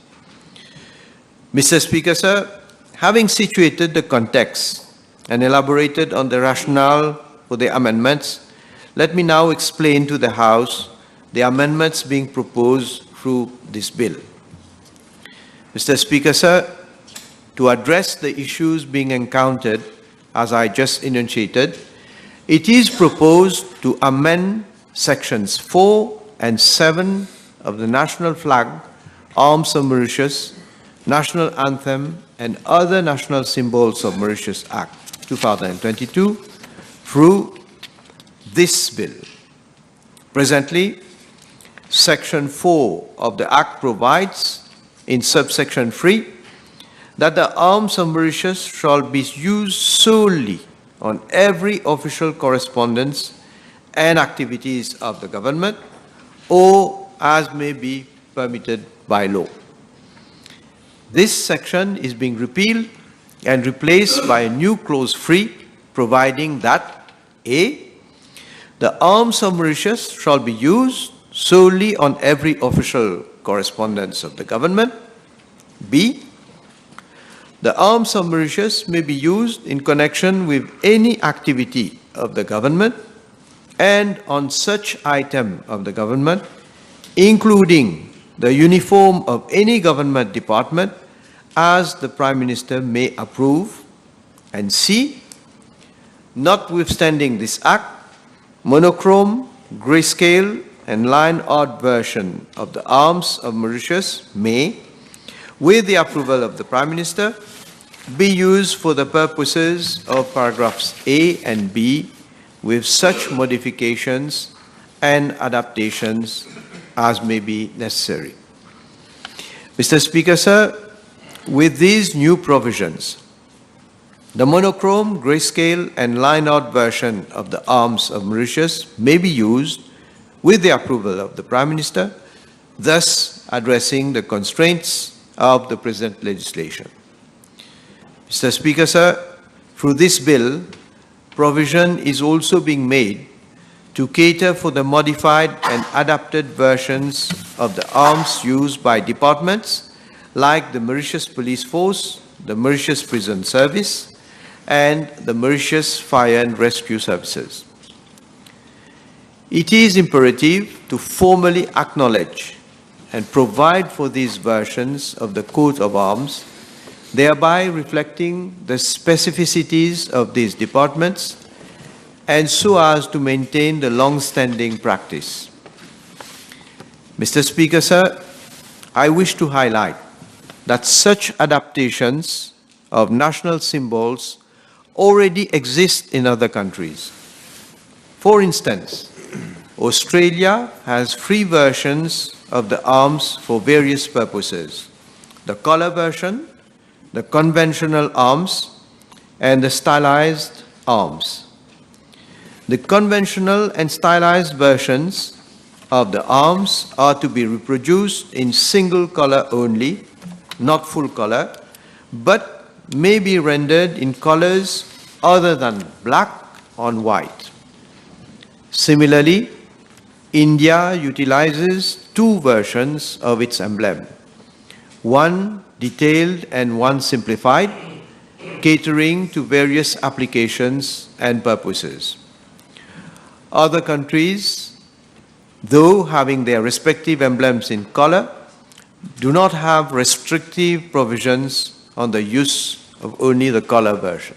F: Mr. Speaker, sir, having situated the context and elaborated on the rationale for the amendments, let me now explain to the House the amendments being proposed through this bill. Mr. Speaker, sir, to address the issues being encountered, as I just enunciated, it is proposed to amend sections 4 and 7 of the National Flag, Arms of Mauritius, National Anthem, and other national symbols of Mauritius Act 2022 through this bill. Presently, Section 4 of the Act provides, in subsection 3, that the arms of Mauritius shall be used solely on every official correspondence and activities of the government, or as may be permitted by law. This section is being repealed and replaced by a new clause 3, providing that A, the arms of Mauritius shall be used solely on every official correspondence of the government. B, the arms of Mauritius may be used in connection with any activity of the government and on such item of the government, including the uniform of any government department as the Prime Minister may approve. And C, notwithstanding this Act, monochrome, grayscale, and line art version of the arms of Mauritius may, with the approval of the Prime Minister, be used for the purposes of paragraphs A and B with such modifications and adaptations as may be necessary. Mr. Speaker, sir, with these new provisions, the monochrome, grayscale, and line art version of the arms of Mauritius may be used with the approval of the Prime Minister, thus addressing the constraints of the present legislation. Mr. Speaker, sir, through this bill, provision is also being made to cater for the modified and adapted versions of the arms used by departments like the Mauritius Police Force, the Mauritius Prison Service, and the Mauritius Fire and Rescue Services. It is imperative to formally acknowledge and provide for these versions of the coat of arms, thereby reflecting the specificities of these departments and so as to maintain the long-standing practice. Mr. Speaker, sir, I wish to highlight that such adaptations of national symbols already exist in other countries. For instance, Australia has 3 versions of the arms for various purposes: the colour version, the conventional arms, and the stylized arms. The conventional and stylized versions of the arms are to be reproduced in single color only, not full color, but may be rendered in colors other than black on white. Similarly, India utilizes 2 versions of its emblem, one detailed and one simplified, catering to various applications and purposes. Other countries, though having their respective emblems in color, do not have restrictive provisions on the use of only the color version.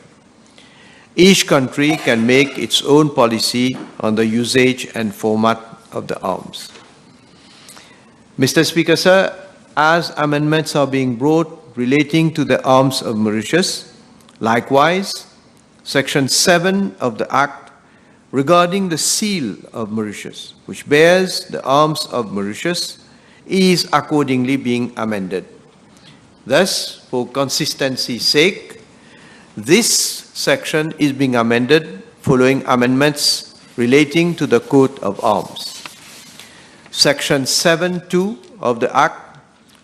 F: Each country can make its own policy on the usage and format of the arms. Mr. Speaker, sir, as amendments are being brought relating to the arms of Mauritius, likewise, Section 7 of the Act regarding the seal of Mauritius, which bears the arms of Mauritius, is accordingly being amended. Thus, for consistency's sake, this section is being amended following amendments relating to the coat of arms. Section 7(2) of the Act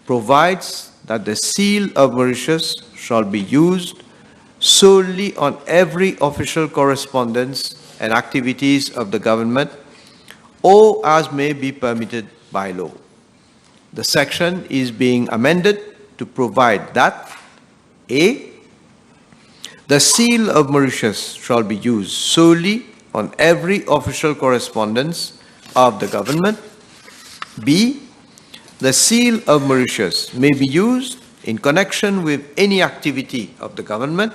F: provides that the seal of Mauritius shall be used solely on every official correspondence and activities of the government, or as may be permitted by law. The section is being amended to provide that A, the seal of Mauritius shall be used solely on every official correspondence of the government. B, the seal of Mauritius may be used in connection with any activity of the government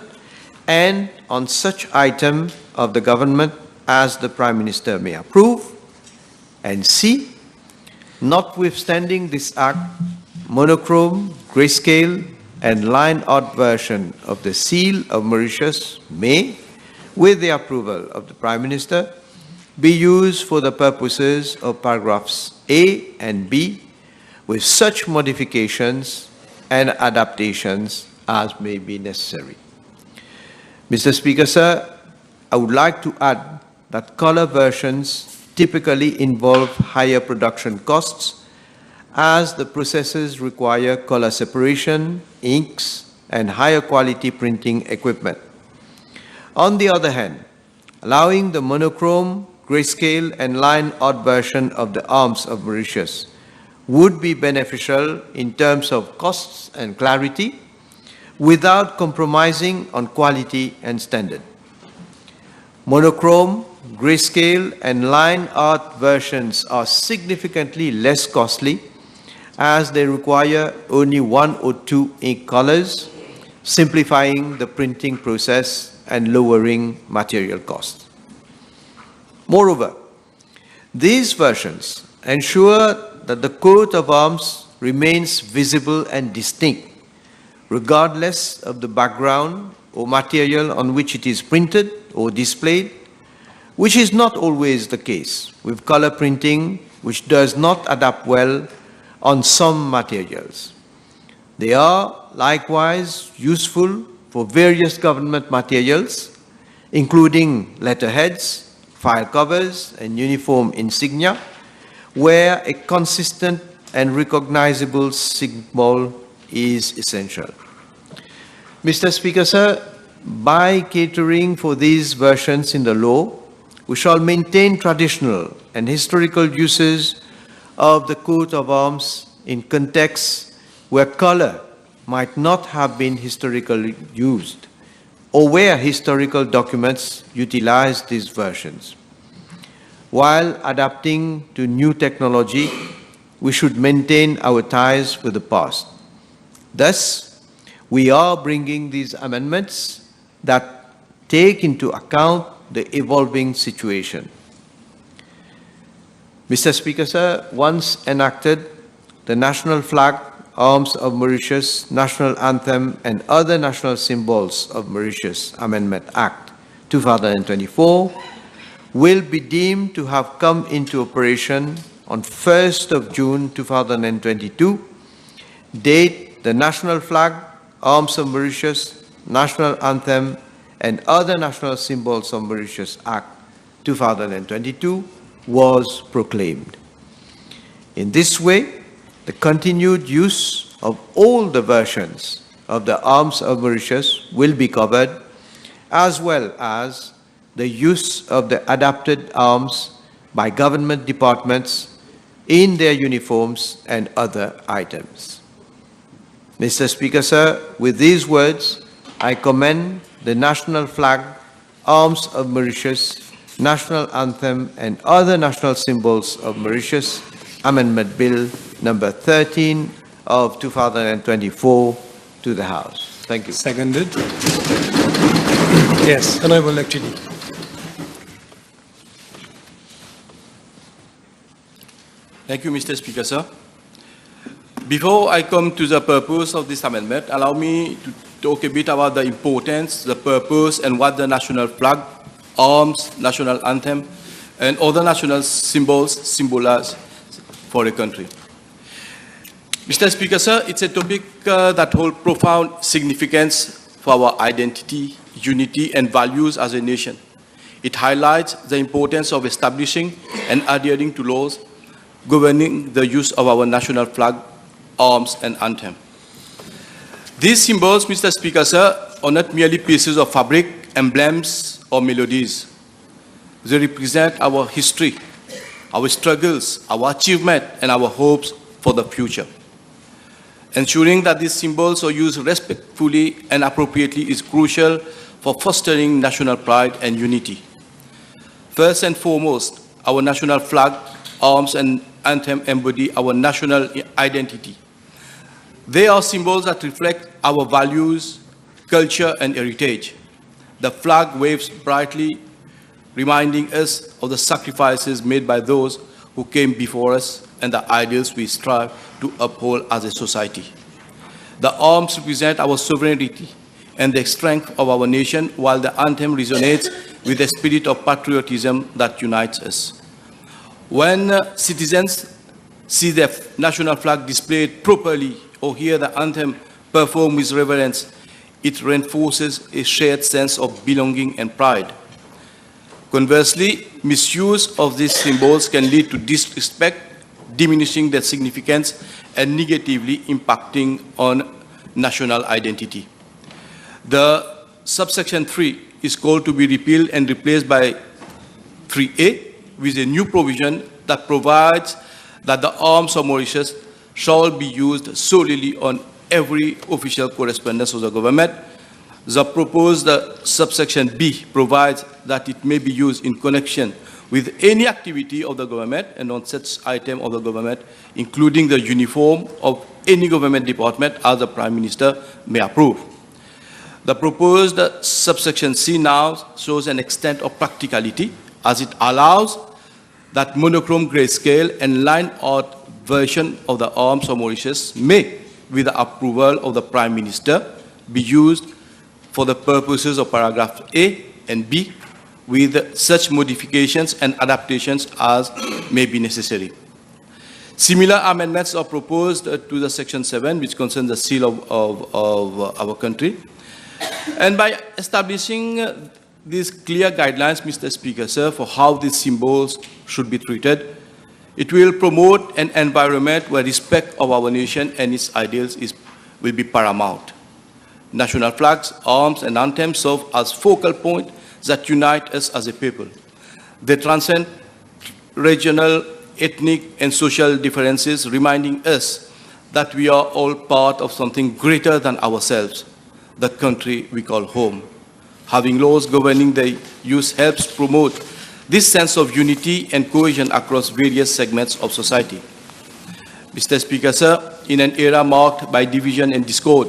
F: and on such item of the government as the Prime Minister may approve. And C, notwithstanding this act, monochrome, grayscale, and line art version of the seal of Mauritius may, with the approval of the Prime Minister, be used for the purposes of paragraphs A and B, with such modifications and adaptations as may be necessary. Mr. Speaker, sir, I would like to add that color versions typically involve higher production costs as the processes require color separation, inks, and higher quality printing equipment. On the other hand, allowing the monochrome, grayscale, and line art version of the arms of Mauritius would be beneficial in terms of costs and clarity without compromising on quality and standard. Monochrome, grayscale, and line art versions are significantly less costly as they require only 1 or 2 ink colors, simplifying the printing process and lowering material costs. Moreover, these versions ensure that the coat of arms remains visible and distinct, regardless of the background or material on which it is printed or displayed, which is not always the case with color printing, which does not adapt well on some materials. They are likewise useful for various government materials, including letterheads, file covers, and uniform insignia, where a consistent and recognizable symbol is essential. Mr. Speaker, sir, by catering for these versions in the law, we shall maintain traditional and historical uses of the coat of arms in contexts where color might not have been historically used, or where historical documents utilize these versions. While adapting to new technology, we should maintain our ties with the past. Thus, we are bringing these amendments that take into account the evolving situation. Mr. Speaker, sir, once enacted, the national flag, arms of Mauritius, national anthem, and other national symbols of Mauritius Amendment Act 2024 will be deemed to have come into operation on 1st of June 2022, date the national flag, arms of Mauritius, national anthem, and other national symbols of Mauritius Act 2022 was proclaimed. In this way, the continued use of all the versions of the arms of Mauritius will be covered, as well as the use of the adapted arms by government departments in their uniforms and other items. Mr. Speaker, sir, with these words, I commend the national flag, arms of Mauritius, national anthem, and other national symbols of Mauritius, Amendment Bill number 13 of 2024 to the House. Thank you.
D: Seconded. Yes, Honorable Lecturer.
I: Thank you, Mr. Speaker, sir. Before I come to the purpose of this amendment, allow me to talk a bit about the importance, the purpose, and what the national flag, arms, national anthem, and other national symbols symbolize for a country. Mr. Speaker, sir, it's a topic that holds profound significance for our identity, unity, and values as a nation. It highlights the importance of establishing and adhering to laws governing the use of our national flag, arms, and anthem. These symbols, Mr. Speaker, sir, are not merely pieces of fabric, emblems, or melodies. They represent our history, our struggles, our achievement, and our hopes for the future. Ensuring that these symbols are used respectfully and appropriately is crucial for fostering national pride and unity. First and foremost, our national flag, arms, and anthem embody our national identity. They are symbols that reflect our values, culture, and heritage. The flag waves brightly, reminding us of the sacrifices made by those who came before us and the ideals we strive to uphold as a society. The arms represent our sovereignty and the strength of our nation, while the anthem resonates with the spirit of patriotism that unites us. When citizens see their national flag displayed properly or hear the anthem performed with reverence, it reinforces a shared sense of belonging and pride. Conversely, misuse of these symbols can lead to disrespect, diminishing their significance and negatively impacting on national identity. The subsection 3 is called to be repealed and replaced by 3A with a new provision that provides that the arms of Mauritius shall be used solely on every official correspondence of the government. The proposed subsection B provides that it may be used in connection with any activity of the government and on such item of the government, including the uniform of any government department as the Prime Minister may approve. The proposed subsection C now shows an extent of practicality as it allows that monochrome grayscale and line art version of the arms of Mauritius may, with the approval of the Prime Minister, be used for the purposes of paragraph A and B with such modifications and adaptations as may be necessary. Similar amendments are proposed to the section 7, which concerns the seal of our country. And by establishing these clear guidelines, Mr. Speaker, sir, for how these symbols should be treated, it will promote an environment where respect of our nation and its ideals will be paramount. National flags, arms, and anthems serve as focal points that unite us as a people. They transcend regional, ethnic, and social differences, reminding us that we are all part of something greater than ourselves, the country we call home. Having laws governing the use helps promote this sense of unity and cohesion across various segments of society. Mr. Speaker, sir, in an era marked by division and discord,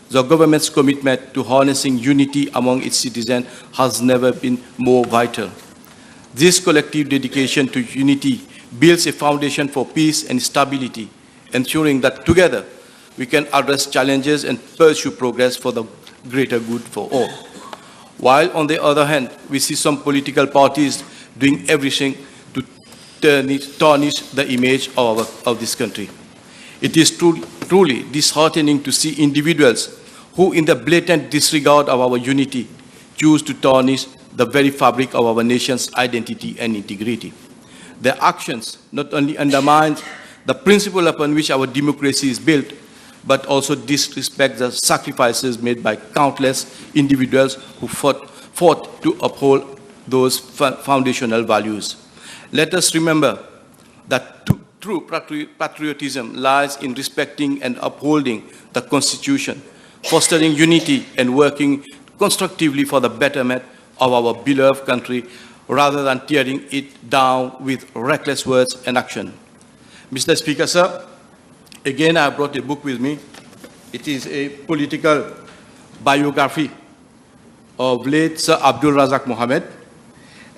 I: the government's commitment to harnessing unity among its citizens has never been more vital. This collective dedication to unity builds a foundation for peace and stability, ensuring that together we can address challenges and pursue progress for the greater good for all. While, on the other hand, we see some political parties doing everything to tarnish the image of this country. It is truly disheartening to see individuals who, in the blatant disregard of our unity, choose to tarnish the very fabric of our nation's identity and integrity. Their actions not only undermine the principle upon which our democracy is built, but also disrespect the sacrifices made by countless individuals who fought to uphold those foundational values. Let us remember that true patriotism lies in respecting and upholding the Constitution, fostering unity and working constructively for the betterment of our beloved country rather than tearing it down with reckless words and action. Mr. Speaker, sir, again I have brought a book with me. It is a political biography of late Sir Abdul Razak Mohammed,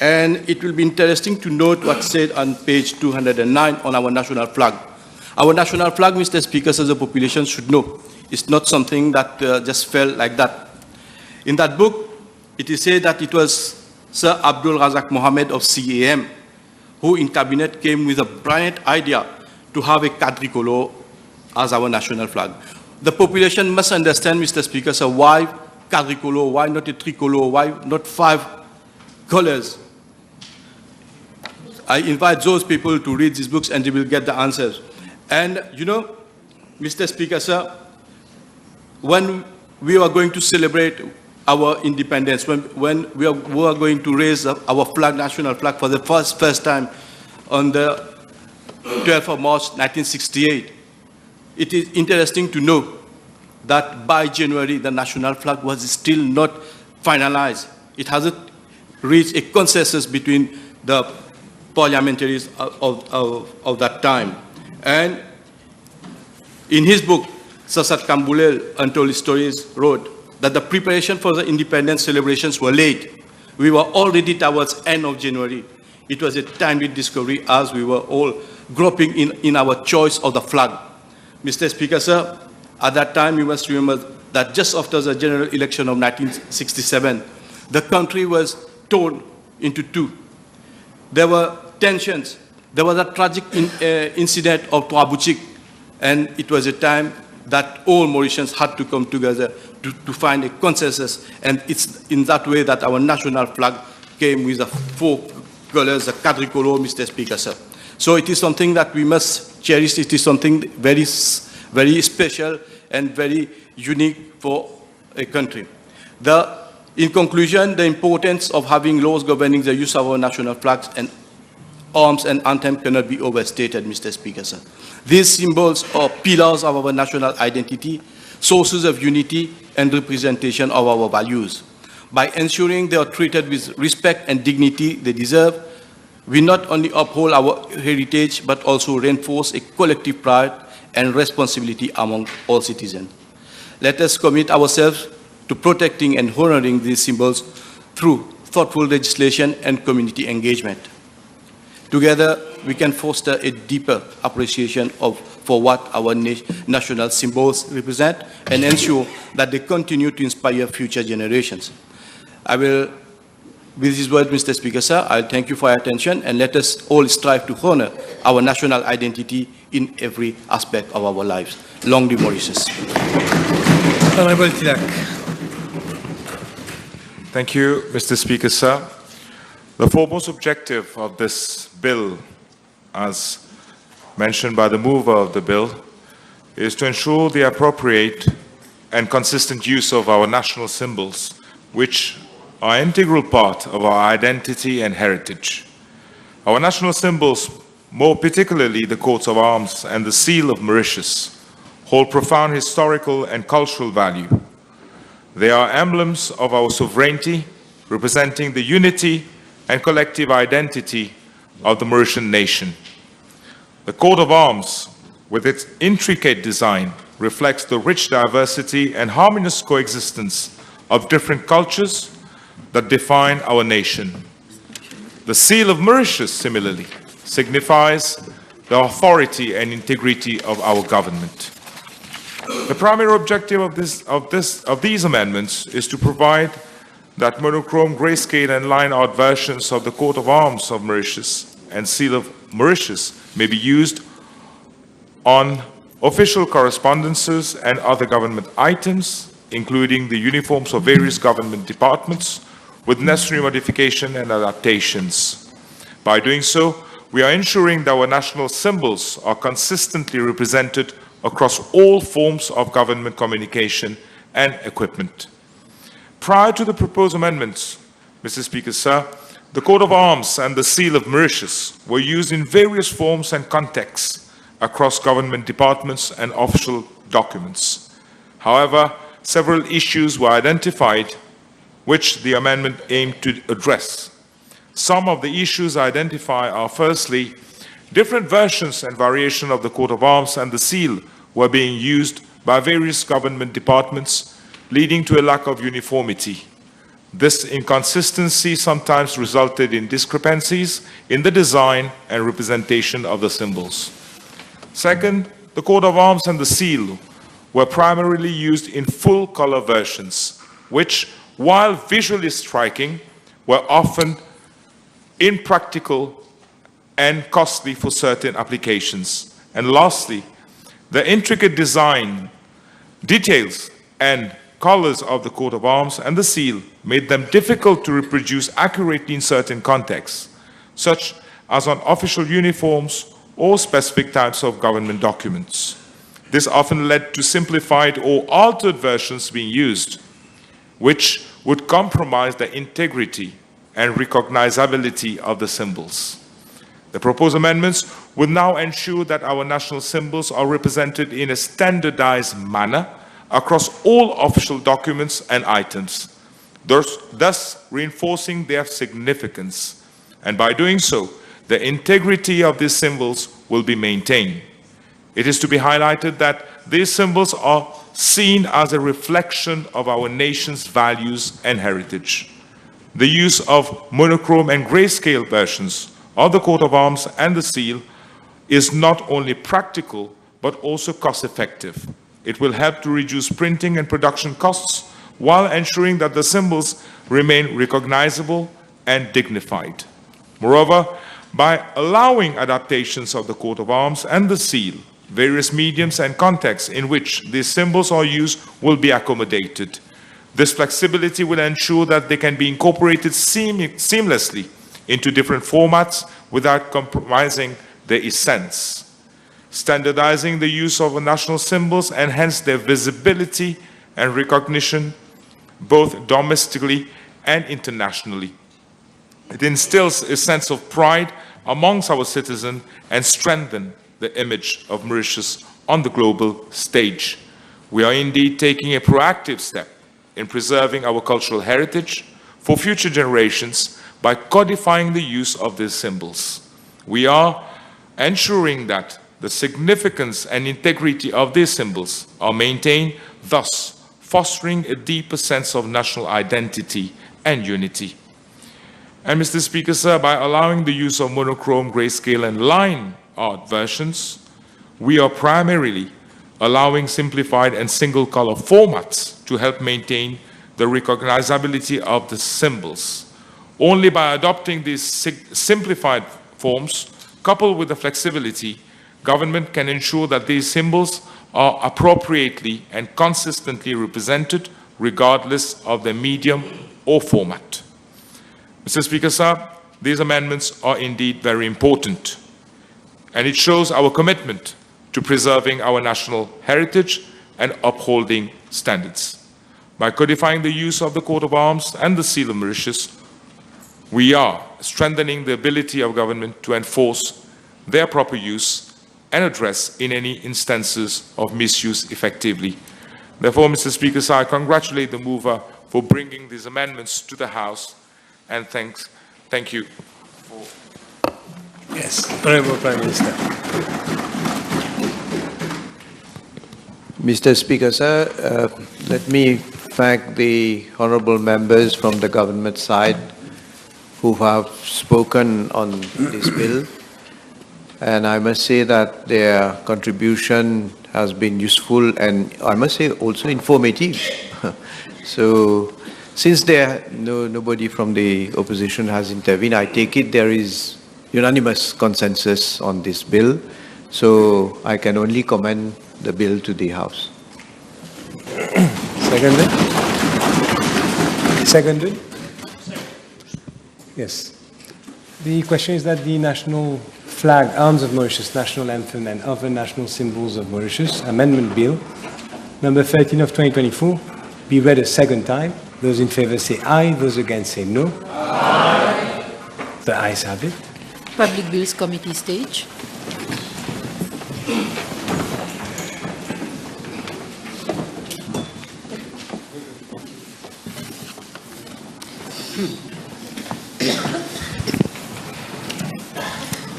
I: and it will be interesting to note what's said on page 209 on our national flag. Our national flag, Mr. Speaker, as the population should know, is not something that just fell like that. In that book, it is said that it was Sir Abdul Razak Mohammed of CAM who in cabinet came with a brilliant idea to have a quadricolor as our national flag. The population must understand, Mr. Speaker, so why quadricolor, why not a tricolor, why not 5 colors? I invite those people to read these books and they will get the answers. And you know, Mr. Speaker, sir, when we are going to celebrate our independence, when we are going to raise our flag, national flag, for the first time on the 12th of March 1968, it is interesting to know that by January, the national flag was still not finalized. It hasn't reached a consensus between the parliamentaries of that time. And in his book, Sasat Kambulel, Untold Stories, wrote that the preparation for the independence celebrations were late. We were already towards end of January. It was a timely discovery as we were all groping in our choice of the flag. Mr. Speaker, sir, at that time, you must remember that just after the general election of 1967, the country was torn into two. There were tensions. There was a tragic incident of Tuabuchik, and it was a time that all Mauritians had to come together to find a consensus, and it's in that way that our national flag came with the four colors, the quadricolor, Mr. Speaker, sir. So it is something that we must cherish. It is something very, very special and very unique for a country. In conclusion, the importance of having laws governing the use of our national flags and arms and anthem cannot be overstated, Mr. Speaker, sir. These symbols are pillars of our national identity, sources of unity and representation of our values. By ensuring they are treated with respect and dignity they deserve, we not only uphold our heritage, but also reinforce a collective pride and responsibility among all citizens. Let us commit ourselves to protecting and honoring these symbols through thoughtful legislation and community engagement. Together, we can foster a deeper appreciation for what our national symbols represent and ensure that they continue to inspire future generations. With these words, Mr. Speaker, sir, I thank you for your attention, and let us all strive to honor our national identity in every aspect of our lives. Long live Mauritius.
D: Honorable Tilak.
J: Thank you, Mr. Speaker, sir. The foremost objective of this bill, as mentioned by the mover of the bill, is to ensure the appropriate and consistent use of our national symbols, which are an integral part of our identity and heritage. Our national symbols, more particularly the coats of arms and the seal of Mauritius, hold profound historical and cultural value. They are emblems of our sovereignty, representing the unity and collective identity of the Mauritian nation. The coat of arms, with its intricate design, reflects the rich diversity and harmonious coexistence of different cultures that define our nation. The seal of Mauritius, similarly, signifies the authority and integrity of our government. The primary objective of these amendments is to provide that monochrome, grayscale, and line art versions of the coat of arms of Mauritius and seal of Mauritius may be used on official correspondences and other government items, including the uniforms of various government departments, with necessary modification and adaptations. By doing so, we are ensuring that our national symbols are consistently represented across all forms of government communication and equipment. Prior to the proposed amendments, Mr. Speaker, sir, the coat of arms and the seal of Mauritius were used in various forms and contexts across government departments and official documents. However, several issues were identified which the amendment aimed to address. Some of the issues identified are, firstly, different versions and variation of the coat of arms and the seal were being used by various government departments, leading to a lack of uniformity. This inconsistency sometimes resulted in discrepancies in the design and representation of the symbols. Second, the coat of arms and the seal were primarily used in full color versions, which, while visually striking, were often impractical and costly for certain applications. And lastly, the intricate design, details, and colors of the coat of arms and the seal made them difficult to reproduce accurately in certain contexts, such as on official uniforms or specific types of government documents. this often led to simplified or altered versions being used, which would compromise the integrity and recognizability of the symbols. The proposed amendments will now ensure that our national symbols are represented in a standardized manner across all official documents and items, thus reinforcing their significance. And by doing so, the integrity of these symbols will be maintained. It is to be highlighted that these symbols are seen as a reflection of our nation's values and heritage. The use of monochrome and grayscale versions of the coat of arms and the seal is not only practical, but also cost-effective. It will help to reduce printing and production costs while ensuring that the symbols remain recognizable and dignified. Moreover, by allowing adaptations of the coat of arms and the seal, various mediums and contexts in which these symbols are used will be accommodated. This flexibility will ensure that they can be incorporated seamlessly into different formats without compromising their essence. Standardizing the use of national symbols enhance their visibility and recognition both domestically and internationally. It instills a sense of pride amongst our citizens and strengthens the image of Mauritius on the global stage. We are indeed taking a proactive step in preserving our cultural heritage for future generations by codifying the use of these symbols. We are ensuring that the significance and integrity of these symbols are maintained, thus fostering a deeper sense of national identity and unity. And Mr. Speaker, sir, by allowing the use of monochrome, grayscale, and line art versions, we are primarily allowing simplified and single color formats to help maintain the recognizability of the symbols. Only by adopting these simplified forms, coupled with the flexibility, government can ensure that these symbols are appropriately and consistently represented regardless of their medium or format. Mr. Speaker, sir, these amendments are indeed very important, and it shows our commitment to preserving our national heritage and upholding standards. By codifying the use of the coat of arms and the seal of Mauritius, we are strengthening the ability of government to enforce their proper use and address in any instances of misuse effectively. Therefore, Mr. Speaker, sir, I congratulate the mover for bringing these amendments to the House, and thank you.
D: Yes, Honourable Prime Minister.
F: Mr. Speaker, sir, let me thank the honourable members from the government side who have spoken on this bill. And I must say that their contribution has been useful and I must say also informative. So since nobody from the opposition has intervened, I take it there is unanimous consensus on this bill. So I can only commend the bill to the House.
D: Seconded? Seconded? Yes. The question is that the national flag, arms of Mauritius, national anthem, and other national symbols of Mauritius, Amendment Bill, number 13 of 2024, be read a second time. Those in favor say aye, those against say no. Aye. The ayes have it.
A: Public Bills Committee stage.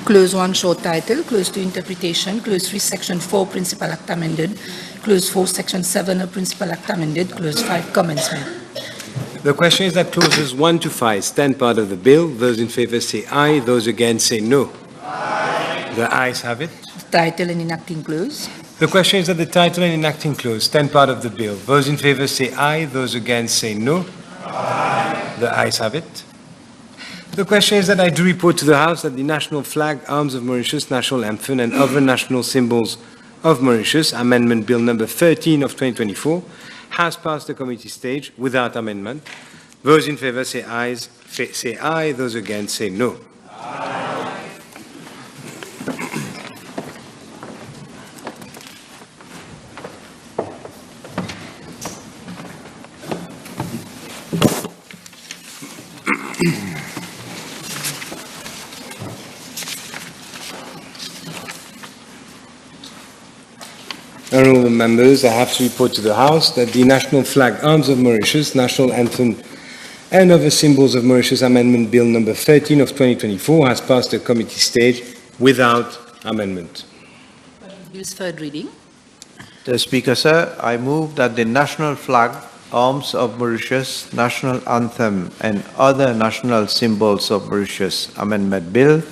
A: Clause 1, short title. Clause 2, interpretation. Clause 3, Section 4, Principal Act amended. Clause 4, Section 7 of Principal Act amended. Clause 5, commencement.
D: The question is that clauses 1 to 5 stand part of the bill. Those in favor say aye, those against say no. Aye. The ayes have it.
A: Title and enacting clause.
D: The question is that the title and enacting clause stand part of the bill. Those in favor say aye, those against say no. Aye. The ayes have it. The question is that I do report to the House that the national flag, arms of Mauritius, national anthem, and other national symbols of Mauritius, Amendment Bill number 13 of 2024, has passed the committee stage without amendment. Those in favor say aye, those against say no. Aye. Honourable members, I have to report to the House that the national flag, arms of Mauritius, national anthem and other symbols of Mauritius Amendment Bill number 13 of 2024 has passed the committee stage without amendment.
A: Use third reading.
F: The Speaker, sir, I move that the national flag, arms of Mauritius, national anthem and other national symbols of Mauritius Amendment Bill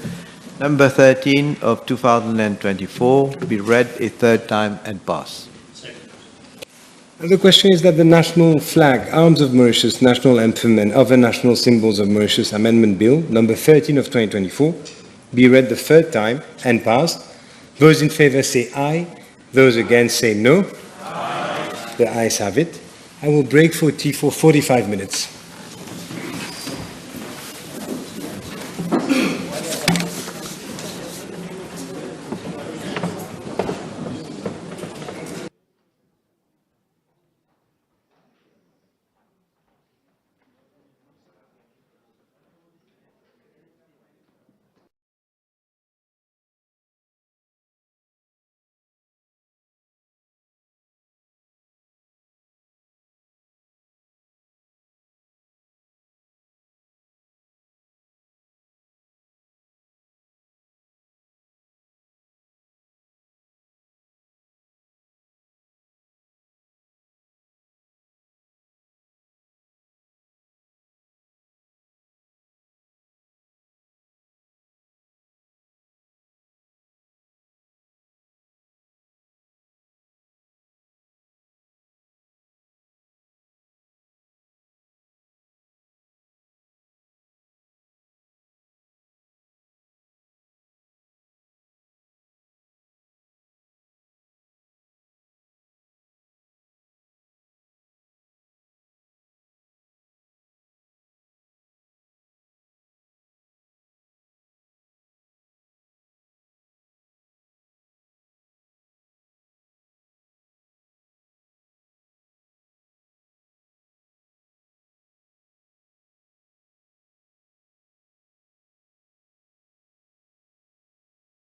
F: number 13 of 2024 be read a third time and pass.
D: The question is that the national flag, arms of Mauritius, national anthem and other national symbols of Mauritius Amendment Bill number 13 of 2024 be read the third time and passed. Those in favour say aye. Those against say no. Aye. The ayes have it. I will break for tea for 45 minutes.